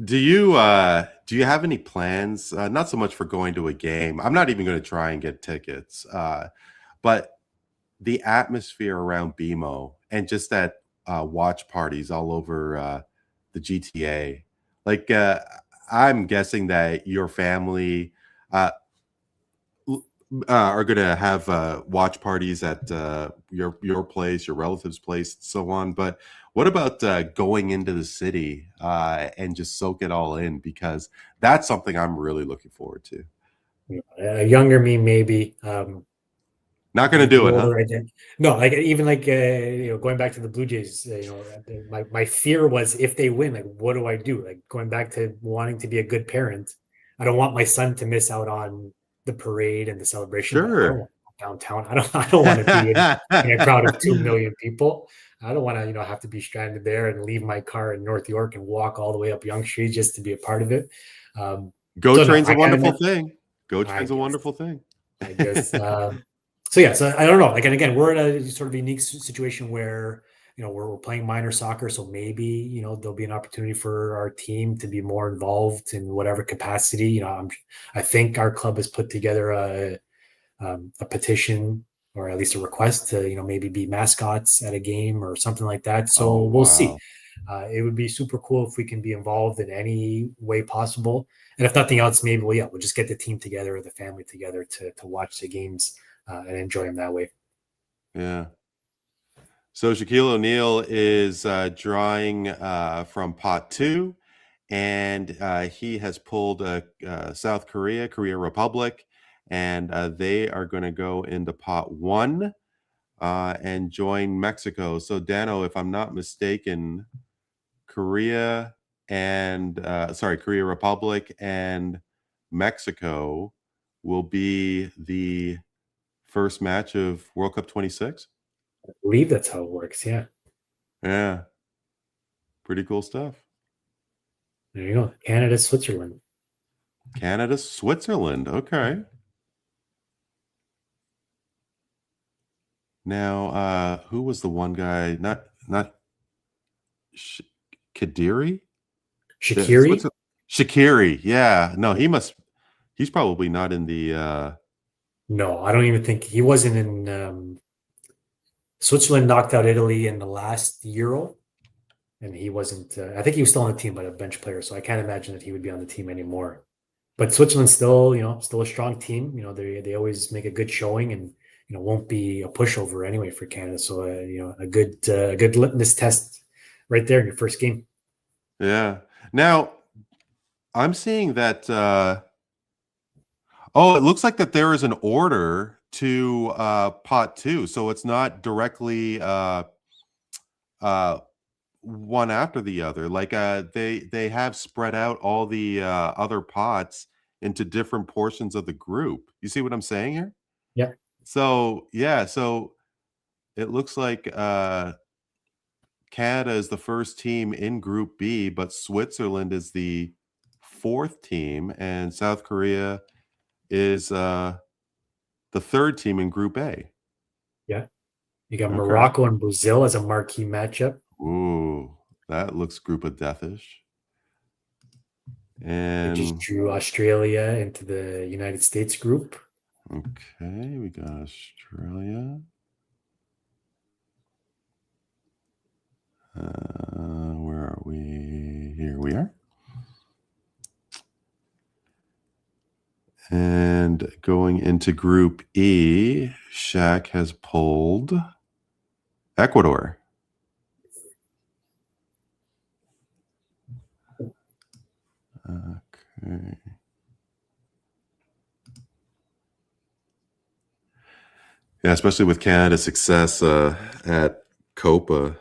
Do you have any plans? Not so much for going to a game. I'm not even going to try and get tickets. But the atmosphere around BMO and just at watch parties all over the GTA. Like I'm guessing that your family, uh, are going to have watch parties at your place, your relative's place, and so on. But what about going into the city and just soak it all in? Because that's something I'm really looking forward to. A younger me, maybe. Not going to do it, huh? Older, I did. No, like even like going back to the Blue Jays, my fear was if they win, like what do I do? Like going back to wanting to be a good parent, I don't want my son to miss out on the parade and the celebration, but I don't Sure. want to go downtown. I don't want to be in a crowd of 2 million people. I don't want to have to be stranded there and leave my car in North York and walk all the way up Yonge Street just to be a part of it. Go So no, Train's a I kind of wonderful meant, thing. Go I Train's a guess. wonderful thing. I guess. So yeah, so I don't know. Like, and again, we're in a sort of unique situation where we're playing minor soccer, so maybe there'll be an opportunity for our team to be more involved in whatever capacity. I think our club has put together a petition or at least a request to maybe be mascots at a game or something like that. So Oh, we'll see. wow. It would be super cool if we can be involved in any way possible. And if nothing else, maybe we'll just get the team together or the family together to watch the games and enjoy them that way. Yeah. So Shaquille O'Neal is drawing from pot 2, and he has pulled South Korea, Korea Republic, and they are going to go into pot 1 and join Mexico. So Dano, if I'm not mistaken, Korea Korea Republic and Mexico will be the first match of World Cup 26. I believe that's how it works. Yeah. Yeah. Pretty cool stuff. There you go. Canada, Switzerland. Canada, Switzerland. Okay. Now, who was the one guy? Not Kadiri? Shaqiri? Shaqiri. Yeah. No, he's probably not in the No, I don't even think he wasn't in. Switzerland knocked out Italy in the last Euro, and he wasn't. I think he was still on the team, but a bench player. So I can't imagine that he would be on the team anymore. But Switzerland's still a strong team. They always make a good showing, and won't be a pushover anyway for Canada. So a good litmus test right there in your first game. Yeah. Now, I'm seeing that it looks like that there is an order to pot 2, so it's not directly one after the other. Like they have spread out all the other pots into different portions of the group. You see what I'm saying here? Yeah. So yeah, so it looks like Canada is the first team in Group B, but Switzerland is the 4th team, and South Korea is the 3rd team in Group A. Yeah. You got Okay. Morocco and Brazil as a marquee matchup. Ooh, that looks group of deathish. They just And drew Australia into the United States group. okay, we got Australia. Where are we? Here we are. And going into Group E, Shaq has pulled Ecuador. Okay. Yeah, especially with Canada's success at Copa.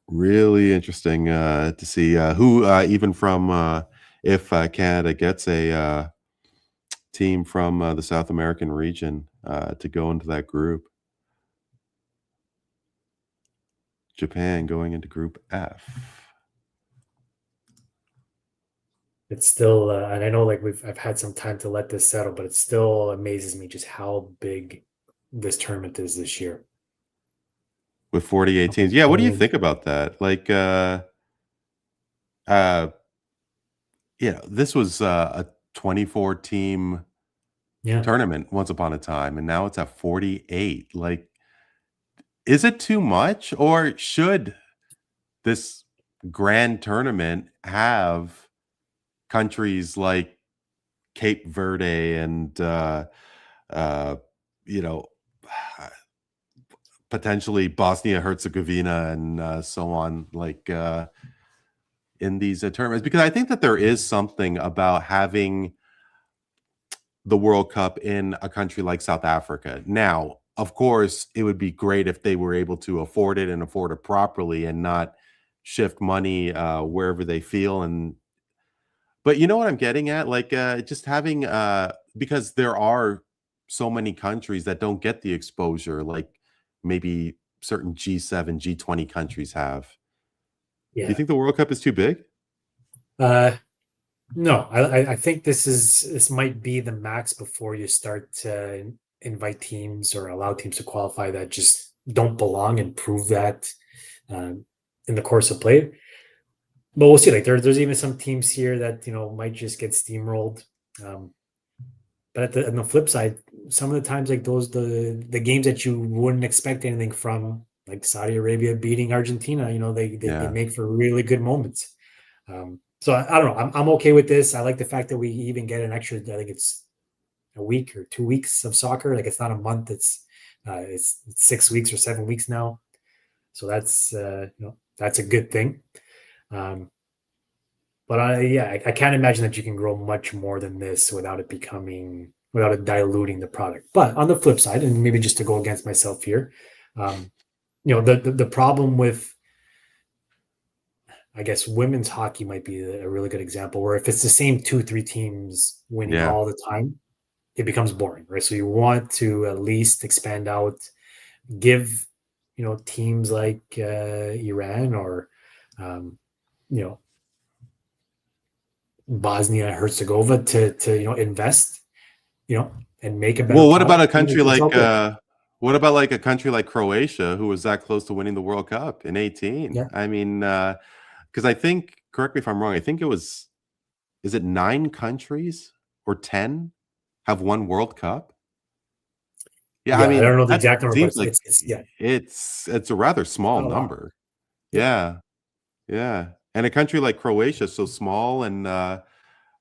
Really interesting to see who, even from if Canada gets a team from the South American region to go into that group. Japan going into Group F. It's still, and I know I've had some time to let this settle, but it still amazes me just how big this tournament is this year. With 48 teams. Yeah, what do you think about that? Like, this was a 24 team tournament once upon a time, and now it's at 48. Like, is it too much, or should this grand tournament have countries like Cape Verde and uh, you know, potentially Bosnia Herzegovina and so on, like in these tournaments, because I think that there is something about having the World Cup in a country like South Africa. Now, of course, it would be great if they were able to afford it and afford it properly and not shift money wherever they feel. And but you know what I'm getting at? Like just having because there are so many countries that don't get the exposure like maybe certain G7, G20 countries have. Do you Yeah. think the World Cup is too big? Uh, no, I think this might be the max before you start to invite teams or allow teams to qualify that just don't belong and prove that in the course of play. But we'll see. Like there's even some teams here that might just get steamrolled. Um, but on the flip side, some of the times like the games that you wouldn't expect anything from, like Saudi Arabia beating Argentina, they Yeah. make for really good moments. So I don't know. I'm okay with this. I like the fact that we even get an extra. I think it's a week or 2 weeks of soccer. Like it's not a month. It's 6 weeks or 7 weeks now. So that's a good thing. But I can't imagine that you can grow much more than this without it diluting the product. But on the flip side, and maybe just to go against myself here, the problem with, I guess, women's hockey might be a really good example, where if it's the same 2, 3 teams winning Yeah. all the time, it becomes boring, right? So you want to at least expand out, give, teams like Iran or, you know, Bosnia and Herzegovina to invest, and make a better Well, what about product. a country It's all like good. a country like Croatia, who was that close to winning the World Cup in 18? Yeah, I mean, because I think, correct me if I'm wrong, I think it was, is it 9 countries or 10 have won World Cup? Yeah, I yeah. I don't mean, know the that exact number, but seems like it's yeah, it's a rather small not a lot. number. Yeah, Yeah, yeah, and a country like Croatia, so small, and uh,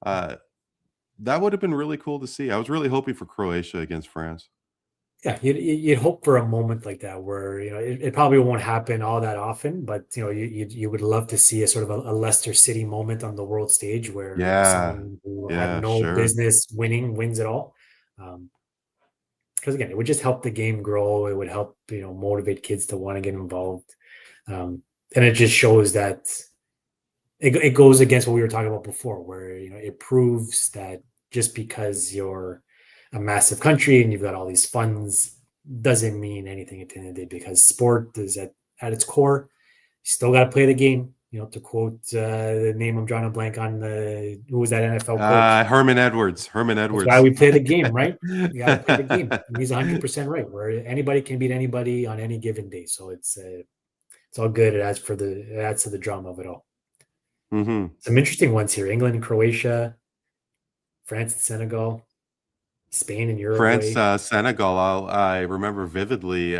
that would have been really cool to see. I was really hoping for Croatia against France. yeah. You'd hope for a moment like that where it probably won't happen all that often, but you would love to see a sort of a Leicester City moment on the world stage where Yeah, someone who had yeah, no sure. business winning wins it all. Because again, it would just help the game grow. It would help motivate kids to want to get involved, and it just shows that it goes against what we were talking about before, where it proves that just because you're a massive country and you've got all these funds doesn't mean anything at the end of the day, because sport is at its core. You still got to play the game. To quote the name I'm drawing a blank on, who was that NFL coach? Herman Edwards. Herman That's why Edwards. we play the game, right? You got to play the game. And he's 100% right, where anybody can beat anybody on any given day. So it's all good. It adds to the drama of it all. Hmm. Some interesting ones here: England and Croatia, France and Senegal, Spain and France, Uruguay. Senegal. I remember vividly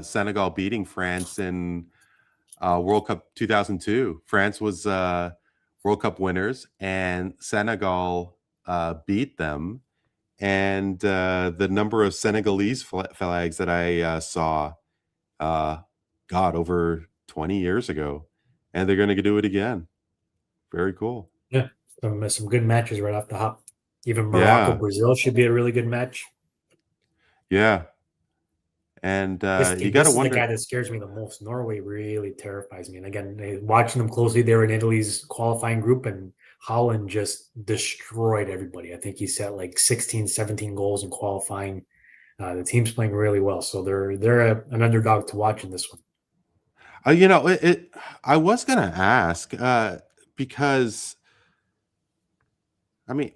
Senegal beating France in World Cup 2002. France was World Cup winners, and Senegal beat them. And the number of Senegalese flags that I saw, uh, God, over 20 years ago, and they're going to do it again. Very cool. Yeah, some good matches right off the hop. Even Morocco, Yeah, Brazil should be a really good match. yeah. And This you team, got to this is the guy wonder. that scares me the most. Norway really terrifies me. And again, watching them closely, they were in Italy's qualifying group, and Holland just destroyed everybody. I think he set like 16, 17 goals in qualifying. The team's playing really well, so they're an underdog to watch in this one. You know, I was going to ask because, I mean,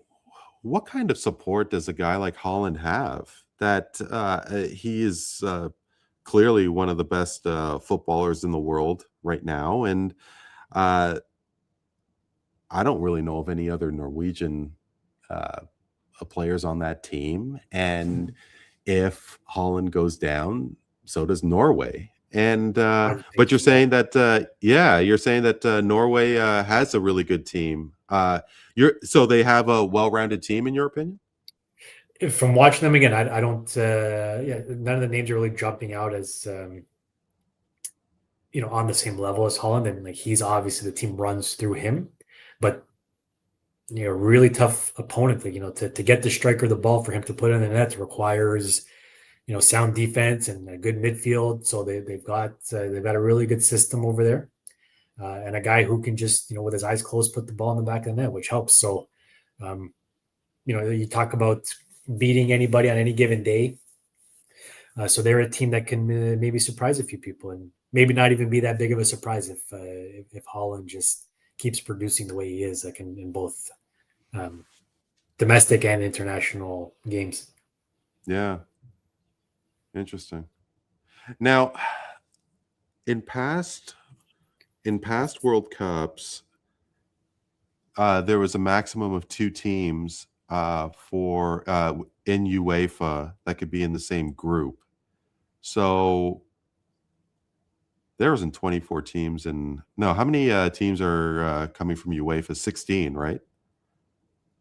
what kind of support does a guy like Holland have? That he is clearly one of the best footballers in the world right now, and uh, I don't really know of any other Norwegian uh, players on that team. And if Holland goes down, so does Norway. And I would but think, you're yeah. saying that you're saying that Norway has a really good team. So they have a well-rounded team in your opinion? From watching them again, I don't. Yeah, none of the names are really jumping out as on the same level as Holland, and like he's obviously the team runs through him, but really tough opponent. Like, to get the striker the ball for him to put in the net requires sound defense and a good midfield. So they've got a really good system over there, and a guy who can just with his eyes closed put the ball in the back of the net, which helps. So, you talk about beating anybody on any given day. So they're a team that can maybe surprise a few people, and maybe not even be that big of a surprise if Holland just keeps producing the way he is, like in both domestic and international games. Yeah. Interesting. Now, in past World Cups, there was a maximum of 2 teams for in UEFA that could be in the same group. So there wasn't 24 teams, and no, how many teams are coming from UEFA? 16, right?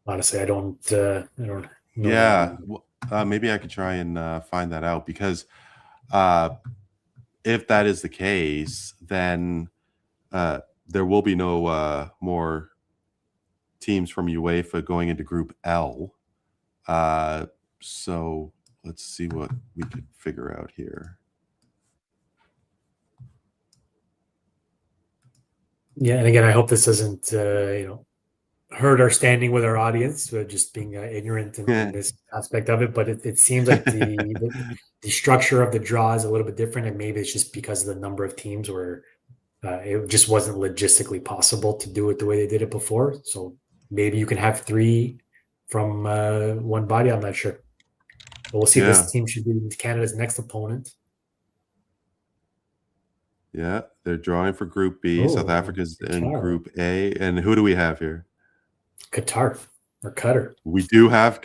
Honestly, I don't know Yeah. that. Well, maybe I could try and find that out, because if that is the case, then there will be no more teams from UEFA going into Group L. So let's see what we could figure out here. Yeah, and again, I hope this doesn't hurt our standing with our audience, just being ignorant in this aspect of it. But it seems like the structure of the draw is a little bit different, and maybe it's just because of the number of teams where it just wasn't logistically possible to do it the way they did it before. So maybe you can have 3 from one body. I'm not sure. But we'll see. Yeah. This team should be Canada's next opponent. Yeah, they're drawing for Group B. South Africa's in Group A. And who do we have here? Qatar or Qatar. We do have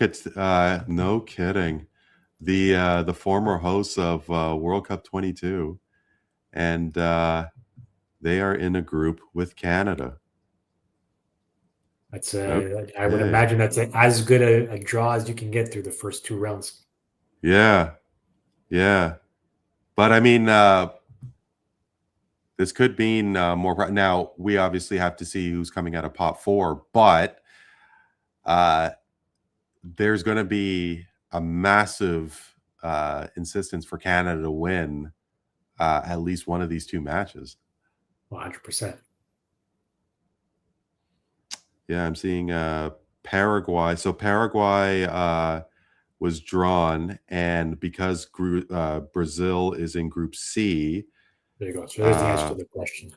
no kidding. The former hosts of World Cup 22. And they are in a group with Canada. That's I would imagine that's as good a draw as you can get through the first 2 rounds. Yeah. Yeah. But I mean, this could mean more. Now, we obviously have to see who's coming out of pot 4, but there's going to be a massive insistence for Canada to win at least one of these 2 matches. 100%. Yeah, I'm seeing Paraguay. So Paraguay was drawn, and because Brazil is in Group C. There you go. So there's the answer to the question.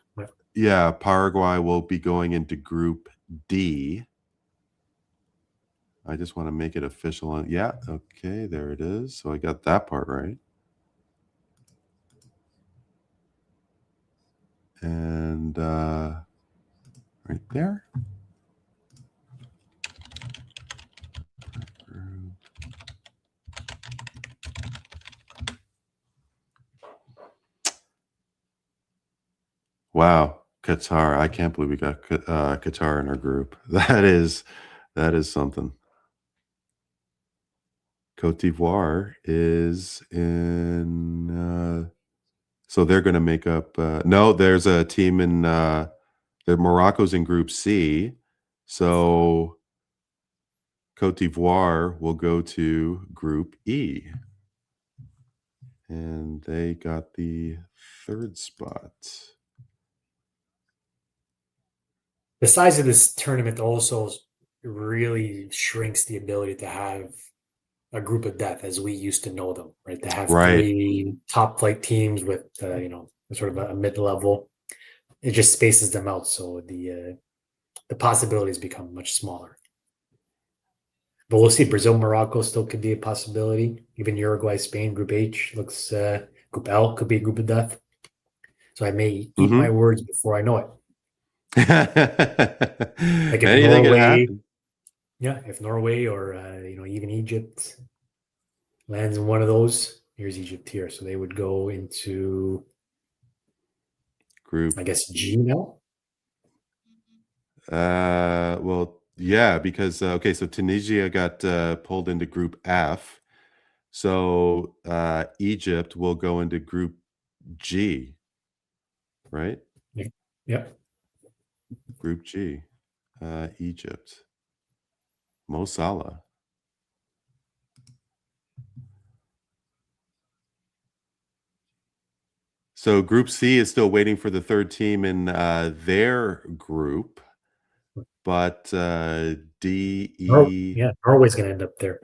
Yeah, Paraguay will be going into Group D. I just want to make it official. Yeah, okay, there it is. So I got that part right. And right there. Wow, Qatar. I can't believe we got Qatar in our group. That is something. Cote d'Ivoire is in so they're going to make up no, there's a team in Morocco's in Group C. So Cote d'Ivoire will go to Group E. And they got the 3rd spot. The size of this tournament also really shrinks the ability to have a group of death as we used to know them, right? To have 3 top flight teams with sort of a mid-level. It just spaces them out, so the possibilities become much smaller. But we'll see. Brazil, Morocco still could be a possibility. Even Uruguay, Spain, Group H looks. Group L could be a group of death. So I may eat my words before I know it. Like if anything Norway, can happen. Yeah, if Norway or even Egypt lands in one of those, here's Egypt here. So they would go into Group. I guess G now. Well, yeah, because okay, so Tunisia got pulled into Group F. So Egypt will go into Group G, right? Yeah. Yep. Group G. Egypt. Mo Salah. So Group C is still waiting for the third team in their group, but D, E. Yeah, Norway's going to end up there,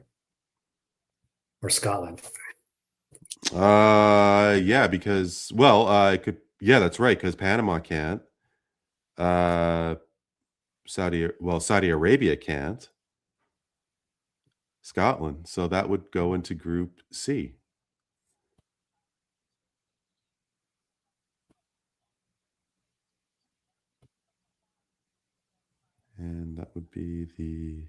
or Scotland. Yeah, because it could. Yeah, that's right. Because Panama can't. Saudi Arabia can't. Scotland, so that would go into Group C. And that would be the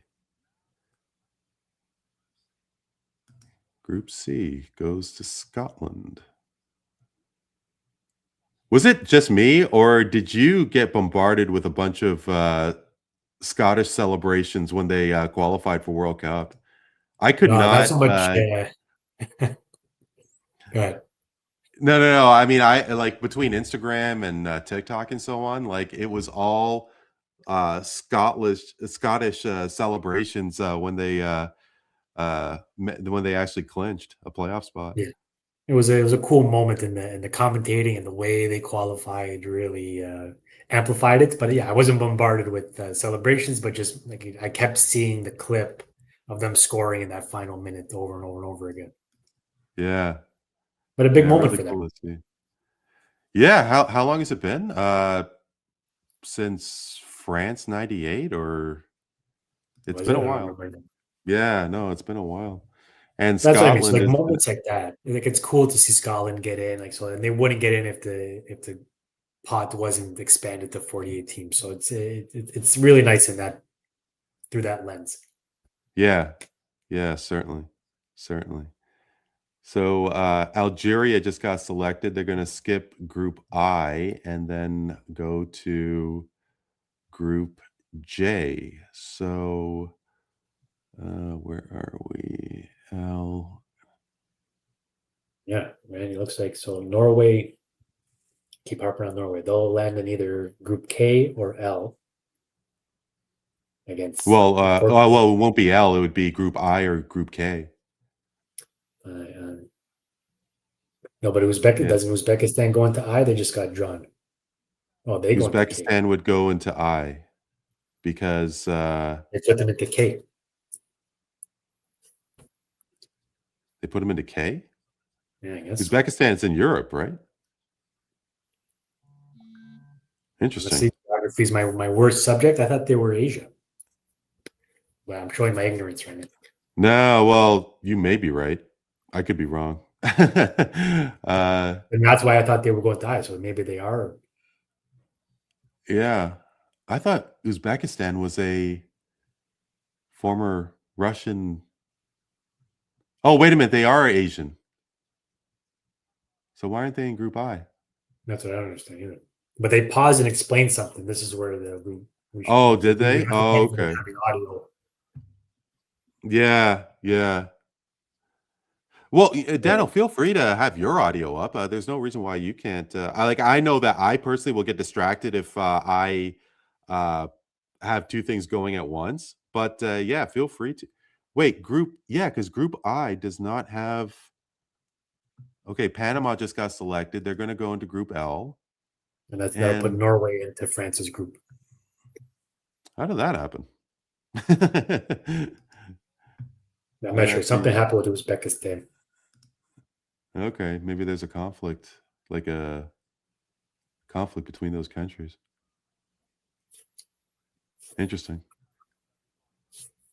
Group C goes to Scotland. Was it just me, or did you get bombarded with a bunch of Scottish celebrations when they qualified for World Cup? I could No, not not. so much. Go ahead. No. I mean, I like between Instagram and TikTok and so on. Like it was all Scottish celebrations when they actually clinched a playoff spot. Yeah. It was a cool moment in the commentating, and the way they qualified really amplified it. But yeah, I wasn't bombarded with celebrations, but just like I kept seeing the clip of them scoring in that final minute over and over and over again. Yeah, But a big yeah, moment really for them. cool to see. Yeah, how long has it been? Since France '98, or it's Was been it? a I don't while. remember. Yeah, no, it's been a while. And That's what I mean. So Scotland like is moments like that, like it's cool to see Scotland get in. Like so, and they wouldn't get in if the pot wasn't expanded to 48 teams. So it's really nice in that through that lens. yeah, yeah, certainly. So Algeria just got selected. They're going to skip Group I and then go to Group J. So where are we? L. Yeah, man, it looks like so. Norway, keep harping on Norway. They'll land in either Group K or L against. Well, it won't be L. It would be Group I or Group K. No, but Yeah. doesn't Uzbekistan go into I? They just got drawn. Oh, they go into K. Uzbekistan would go into I because They put them into K. they put them into K. Yeah, I guess. Uzbekistan is in Europe, right? Let's Interesting. see. Geography is my worst subject. I thought they were Asia. Well, I'm showing my ignorance right now. No, well, you may be right. I could be wrong. And that's why I thought they were going to I. So maybe they are. Yeah. I thought Uzbekistan was a former Russian. Oh, wait a minute. They are Asian. So why aren't they in Group I? That's what I don't understand either. But they paused and explained something. This is where we should, Oh, did we they? have to Oh, thank them for okay. having audio. Yeah. Well, Daniel, feel free to have your audio up. There's no reason why you can't. I know that I personally will get distracted if I have two things going at once. But yeah, feel free to. Wait, because Group I does not have. Okay, Panama just got selected. They're going to go into Group L. And that'll put Norway into France's group. How did that happen? I'm not sure. Something happened with Uzbekistan. Okay, maybe there's a conflict, like a conflict between those countries. Interesting.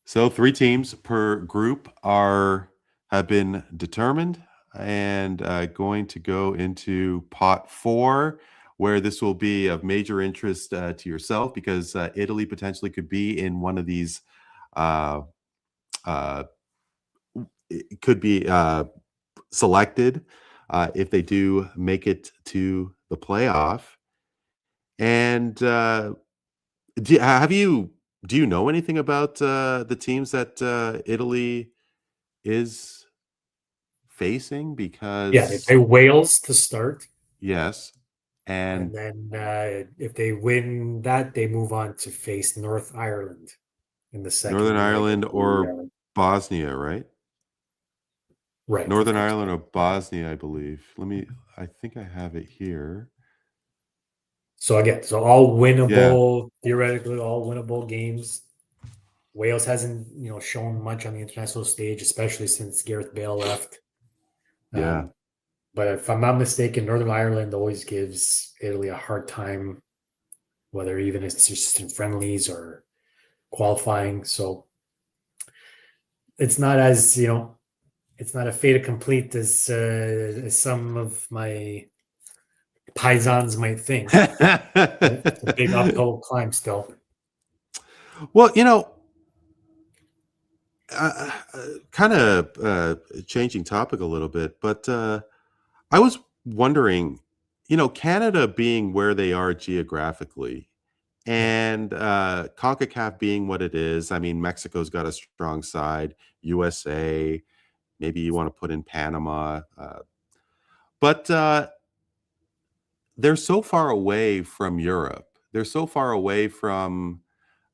So 3 teams per group have been determined and going to go into pot 4, where this will be of major interest to yourself because Italy potentially could be in one of these. It could be selected if they do make it to the playoff. And have you do you know anything about the teams that Italy is facing? Yeah, they Because play Wales to start, yes, and and then if they win that, they move on to face North Ireland in the Northern second leg of Ireland the or Bosnia, right? right, I Northern think Ireland so. or Bosnia, I believe. I think I have it here. So again, so all Yeah, winnable, theoretically, all winnable games. Wales hasn't, shown much on the international stage, especially since Gareth Bale left. yeah, Um, but if I'm not mistaken, Northern Ireland always gives Italy a hard time, whether even it's just in friendlies or qualifying. So it's not as, it's not a fait accompli as some of my paisans might think. It's a big uphill climb still. Well, kind of changing topic a little bit, but I was wondering, Canada being where they are geographically Yeah. and CONCACAF being what it is. I mean, Mexico's got a strong side, USA, maybe you want to put in Panama. But they're so far away from Europe. They're so far away from,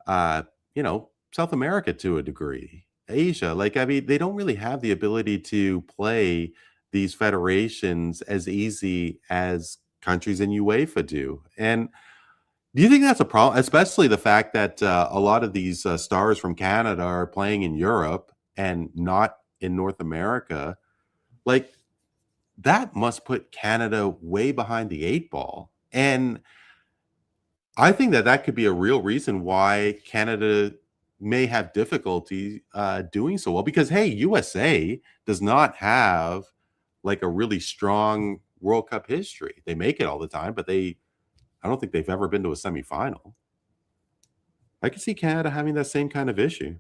South America to a degree, Asia. Like, I mean, they don't really have the ability to play these federations as easy as countries in UEFA do. And do you think that's a problem? Especially the fact that a lot of these stars from Canada are playing in Europe and not in North America. Like, that must put Canada way behind the eight ball. And I think that that could be a real reason why Canada may have difficulty doing so well because, hey, USA does not have like a really strong World Cup history. They make it all the time, but I don't think they've ever been to a semifinal. I could see Canada having that same kind of issue.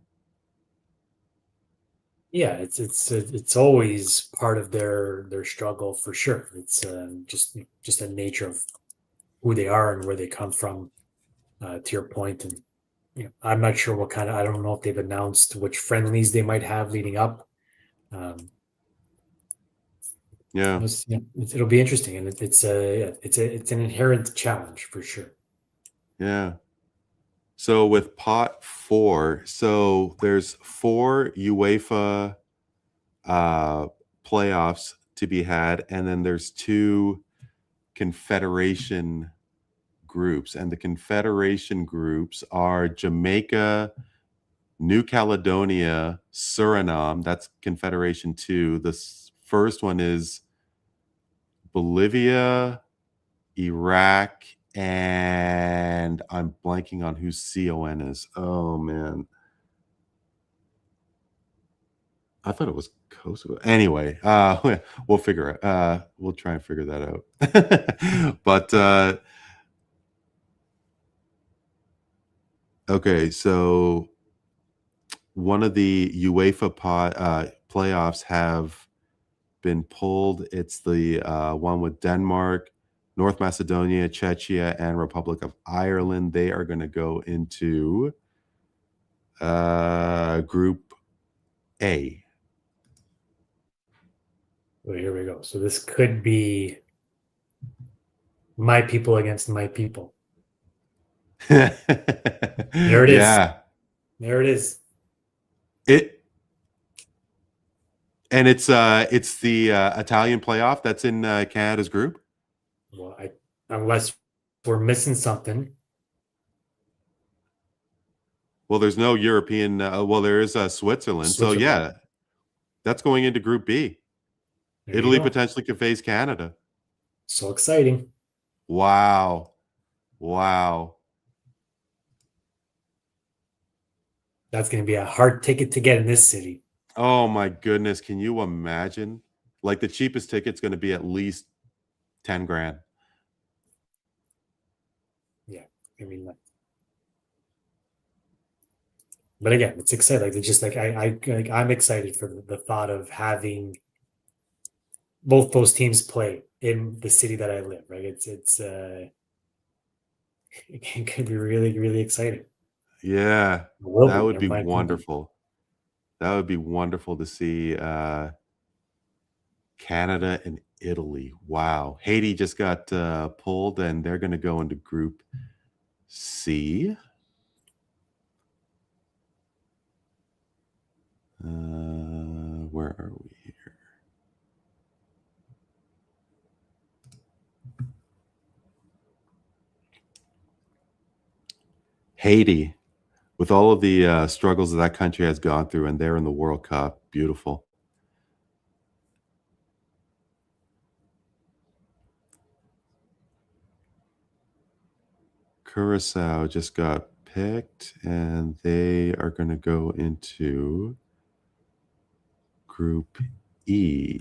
Yeah, it's always part of their struggle for sure. It's just the nature of who they are and where they come from. To your point, and I'm not sure what kind of. I don't know if they've announced which friendlies they might have leading up. Um, Yeah. it'll be interesting, and it's an inherent challenge for sure. Yeah. So with pot four, so there's four UEFA uh, playoffs to be had, and then there's two confederation groups, and the confederation groups are Jamaica, New Caledonia, Suriname. That's Confederation Two. The first one is Bolivia, Iraq, and I'm blanking on who CON is. Oh man. I thought it was Kosovo. Anyway, we'll figure it. We'll try and figure that out. But okay, so one of the UEFA playoffs have been pulled. It's the one with Denmark, North Macedonia, Czechia, and Republic of Ireland. They are going to go into Group A. So here we go. So this could be my people against my people. There it is. Yeah. There it is. It's the Italian playoff that's in Canada's group. Well, unless we're missing something. Well, there's no European. Well, there is Switzerland. So yeah, that's going into Group B. There Italy you go. potentially could face Canada. So exciting. Wow. Wow. That's going to be a hard ticket to get in this city. Oh my goodness. Can you imagine? Like the cheapest ticket's going to be at least 10 grand. Yeah. I mean, but again, it's exciting. Like, it's just like I'm excited for the thought of having both those teams play in the city that I live. Right? It's it could be really, really exciting. Yeah, It will that be, would in be my opinion. wonderful. That would be wonderful to see, Canada and Italy. Wow. Haiti just got, pulled, and they're gonna go into Group C. Where are we here? Haiti, with all of the, struggles that country has gone through, and they're in the World Cup. Beautiful. Curaçao just got picked, and they are gonna go into Group E.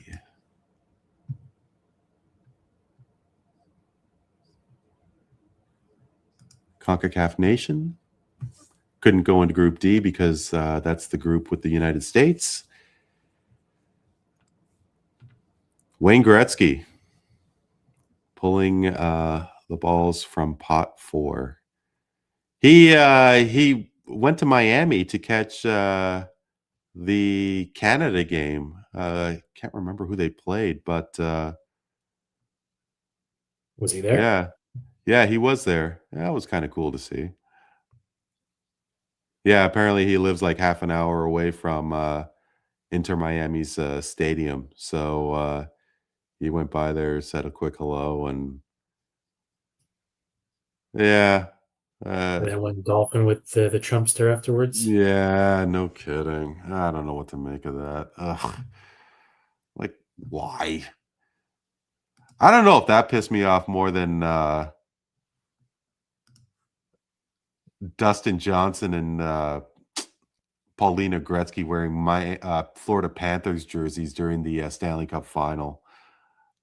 CONCACAF nation. Couldn't go into Group D because that's the group with the United States. Wayne Gretzky pulling the balls from pot 4. He went to Miami to catch the Canada game. Can't remember who they played, but Was he there? yeah, he was there. That was kind of cool to see. Yeah, apparently he lives like half an hour away from Inter Miami's stadium. So he went by there, said a quick hello, and yeah, And then went golfing with the Trumpster afterwards. yeah, no kidding. I don't know what to make of that. Ugh. Like, why? I don't know if that pissed me off more than Dustin Johnson and Paulina Gretzky wearing my Florida Panthers jerseys during the Stanley Cup final.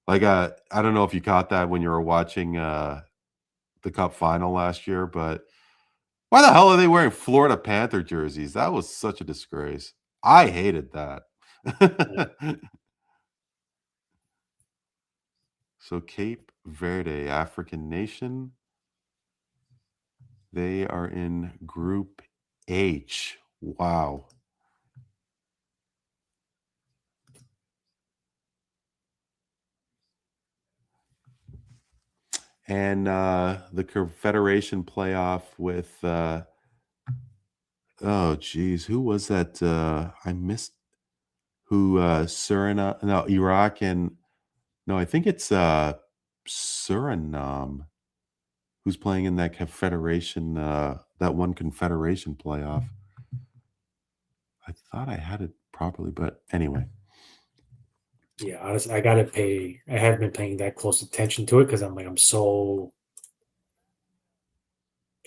Like, I don't know if you caught that when you were watching the Cup final last year, but why the hell are they wearing Florida Panther jerseys? That was such a disgrace. I hated that. So Cape Verde, African nation, they are in Group H. Wow. And the Confederation playoff with oh geez, who was that? I missed who Suriname, no, Iraq, and no, I think it's Suriname who's playing in that Confederation, that one Confederation playoff. I thought I had it properly, but anyway. Yeah, honestly, I haven't been paying that close attention to it because I'm so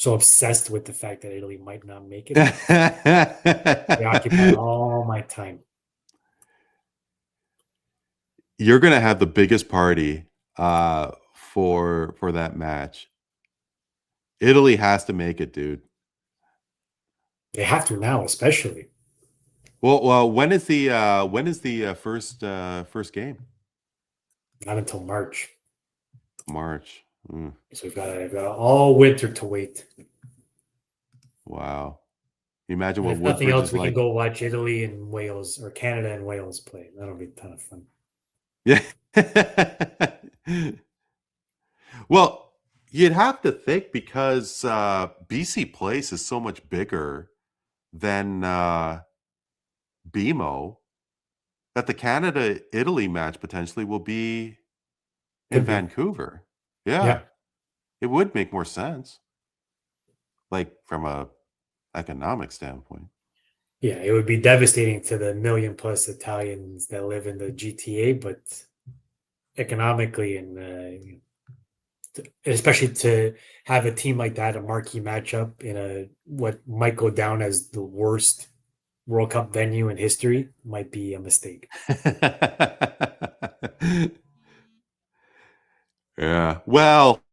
obsessed with the fact that Italy might not make it. They occupy all my time. You're gonna have the biggest party for that match. Italy has to make it, dude. They have to now, especially. Well, when is the first game? Not until March. March. So we've got all winter to wait. Wow. You imagine And what if nothing Woodbridge else, is we can like. go watch Italy and Wales or Canada and Wales play. That'll be a ton of fun. Yeah. Well, you'd have to think because BC Place is so much bigger than BMO that the Canada-Italy match potentially will be in Could be. Vancouver. Yeah. Yeah. It would make more sense. Like from a economic standpoint. Yeah, it would be devastating to the million plus Italians that live in the GTA, but economically and especially to have a team like that, a marquee matchup in a what might go down as the worst World Cup venue in history might be a mistake. Yeah. Well,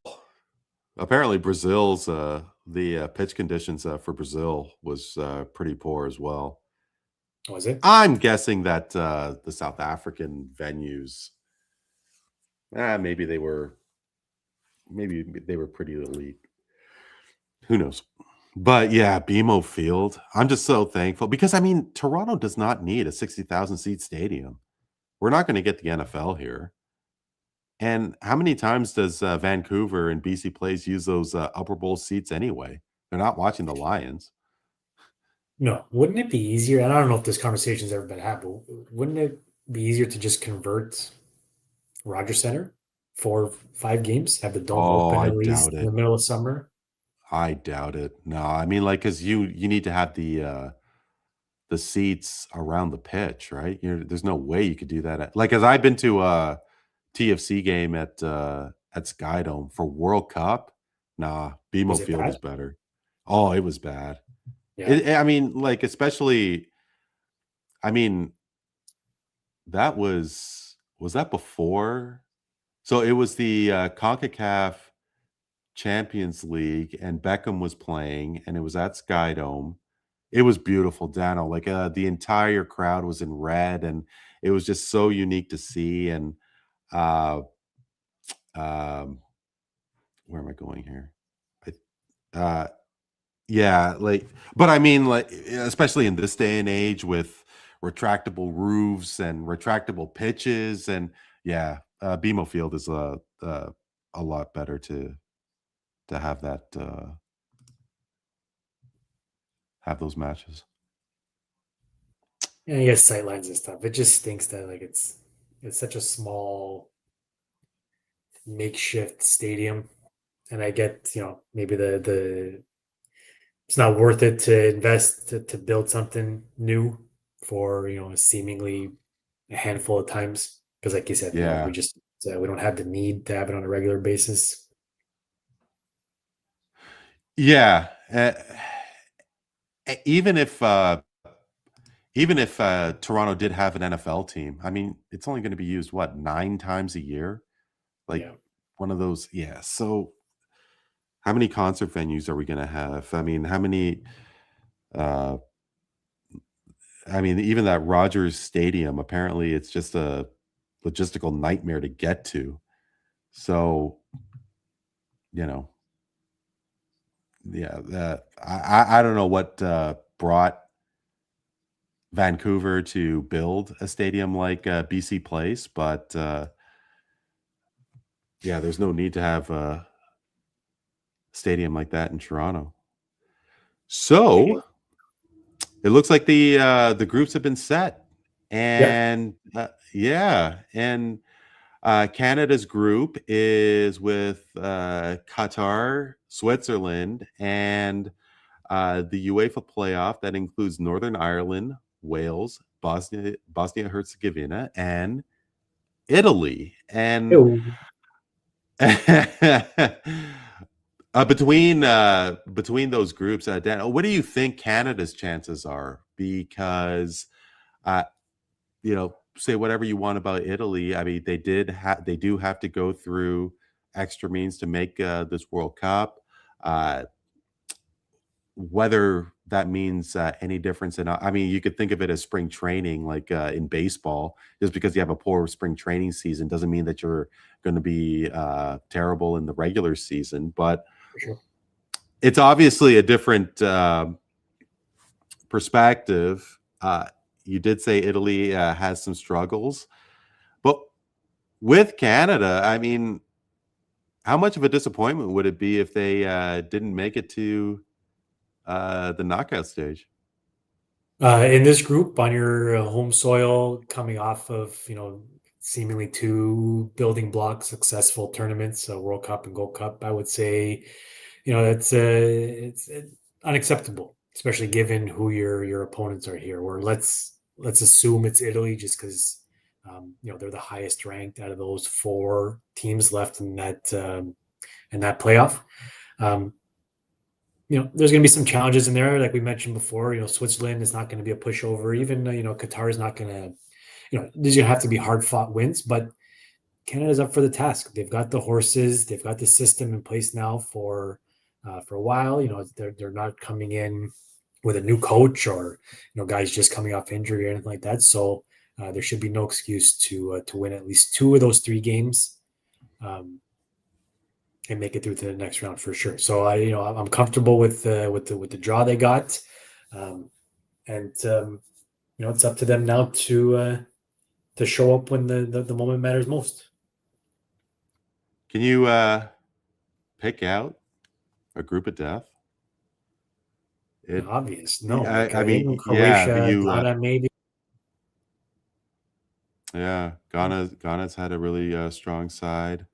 apparently Brazil's the pitch conditions for Brazil was pretty poor as well. Was it? I'm guessing that the South African venues, maybe they were pretty elite. Who knows? But yeah, BMO Field. I'm just so thankful because I mean, Toronto does not need a 60,000 seat stadium. We're not going to get the NFL here. And how many times does Vancouver and BC Place use those upper bowl seats anyway? They're not watching the Lions. No, wouldn't it be easier? And I don't know if this conversation's ever been had, but wouldn't it be easier to just convert Rogers Center for 5 games, have the dome Oh, open I at doubt least in it. the middle of summer? I doubt it. No, I mean, like, cause you need to have the seats around the pitch, right? There's no way you could do that. Like, cause I've been to a TFC game at Skydome for World Cup. Nah, BMO Was it Field bad? is better. Oh, it was bad. Yeah. I mean, like, especially, I mean, that was that before? So it was the CONCACAF Champions League, and Beckham was playing, and it was at Skydome. It was beautiful, Dano. Like the entire crowd was in red, and it was just so unique to see. And uh, um, where am I going here? I, yeah, like, but I mean, like, especially in this day and age with retractable roofs and retractable pitches, and yeah, BMO Field is a lot better to have that have those matches. Yeah, you got sightlines and stuff. It just stinks that like it's such a small makeshift stadium. And I get, maybe the it's not worth it to invest to build something new for, seemingly a handful of times. Because like you said, we Yeah, just we don't have the need to have it on a regular basis. yeah. Even if Toronto did have an NFL team, I mean, it's only going to be used what 9 times a year, like Yeah. one of those. Yeah. So how many concert venues are we going to have? I mean, how many? Uh, I mean, even that Rogers Stadium. Apparently, it's just a logistical nightmare to get to. So you know, yeah. I don't know what brought Vancouver to build a stadium like BC Place, but yeah, there's no need to have a stadium like that in Toronto. So it looks like the groups have been set, Yep. and yeah, and Canada's group is with Qatar, Switzerland, and the UEFA playoff that includes Northern Ireland, Wales, Bosnia Herzegovina, and Italy. And Ew. between those groups, Dan, what do you think Canada's chances are? Because uh, say whatever you want about Italy. I mean, they do have to go through extra means to make this World Cup. Uh, whether that means any difference in, I mean, you could think of it as spring training, like in baseball. Just because you have a poor spring training season doesn't mean that you're going to be terrible in the regular season. But For sure. it's obviously a different perspective. You did say Italy has some struggles, but with Canada, I mean, how much of a disappointment would it be if they didn't make it to the knockout stage? In this group on your home soil, coming off of seemingly two building block successful tournaments, World Cup and Gold Cup, I would say it's unacceptable, especially given who your opponents are here. Or let's assume it's Italy, just because they're the highest ranked out of those four teams left in that playoff. Um, there's going to be some challenges in there, like we mentioned before. Switzerland is not going to be a pushover. Even Qatar is not going to. These are going to have to be hard fought wins, but Canada's up for the task. They've got the horses. They've got the system in place now for a while. They're not coming in with a new coach or guys just coming off injury or anything like that. So there should be no excuse to win at least two of those 3 games. and make it through to the next round for sure. So I'm comfortable with the draw they got, and it's up to them now to show up when the moment matters most. Can you pick out a group of death? Obvious, no. I mean, Croatia, Ghana, maybe. Yeah, Ghana's had a really strong side.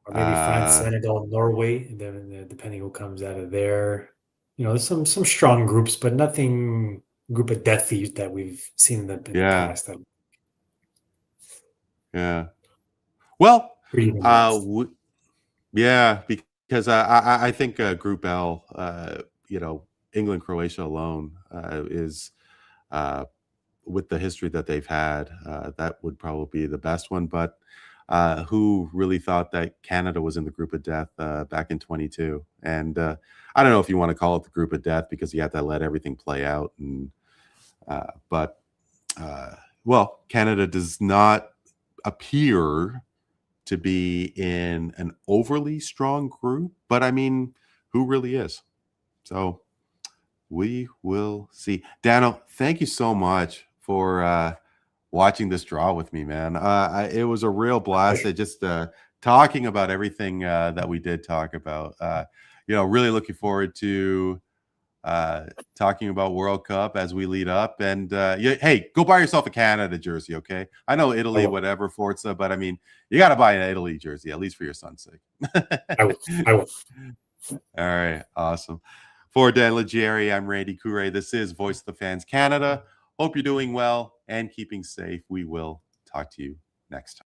Or maybe France, Senegal, Norway, and then depending who comes out of there. There's some strong groups, but nothing group of deathies that we've seen in the past. Yeah. Well, because I think Group L, England, Croatia alone is with the history that they've had, that would probably be the best one. But who really thought that Canada was in the group of death back in 22? And I don't know if you want to call it the group of death because you have to let everything play out. And Canada does not appear to be in an overly strong group, but I mean, who really is? So we will see. Dano, thank you so much for watching this draw with me, man. It was a real blast. Just talking about everything that we did talk about. Really looking forward to talking about World Cup as we lead up. And hey, go buy yourself a Canada jersey, okay? I know Italy, whatever, Forza, but I mean, you got to buy an Italy jersey, at least for your son's sake. I will. All right, awesome. For Dan Leggieri, I'm Randy Coure. This is Voice of the Fans Canada. Hope you're doing well and keeping safe. We will talk to you next time.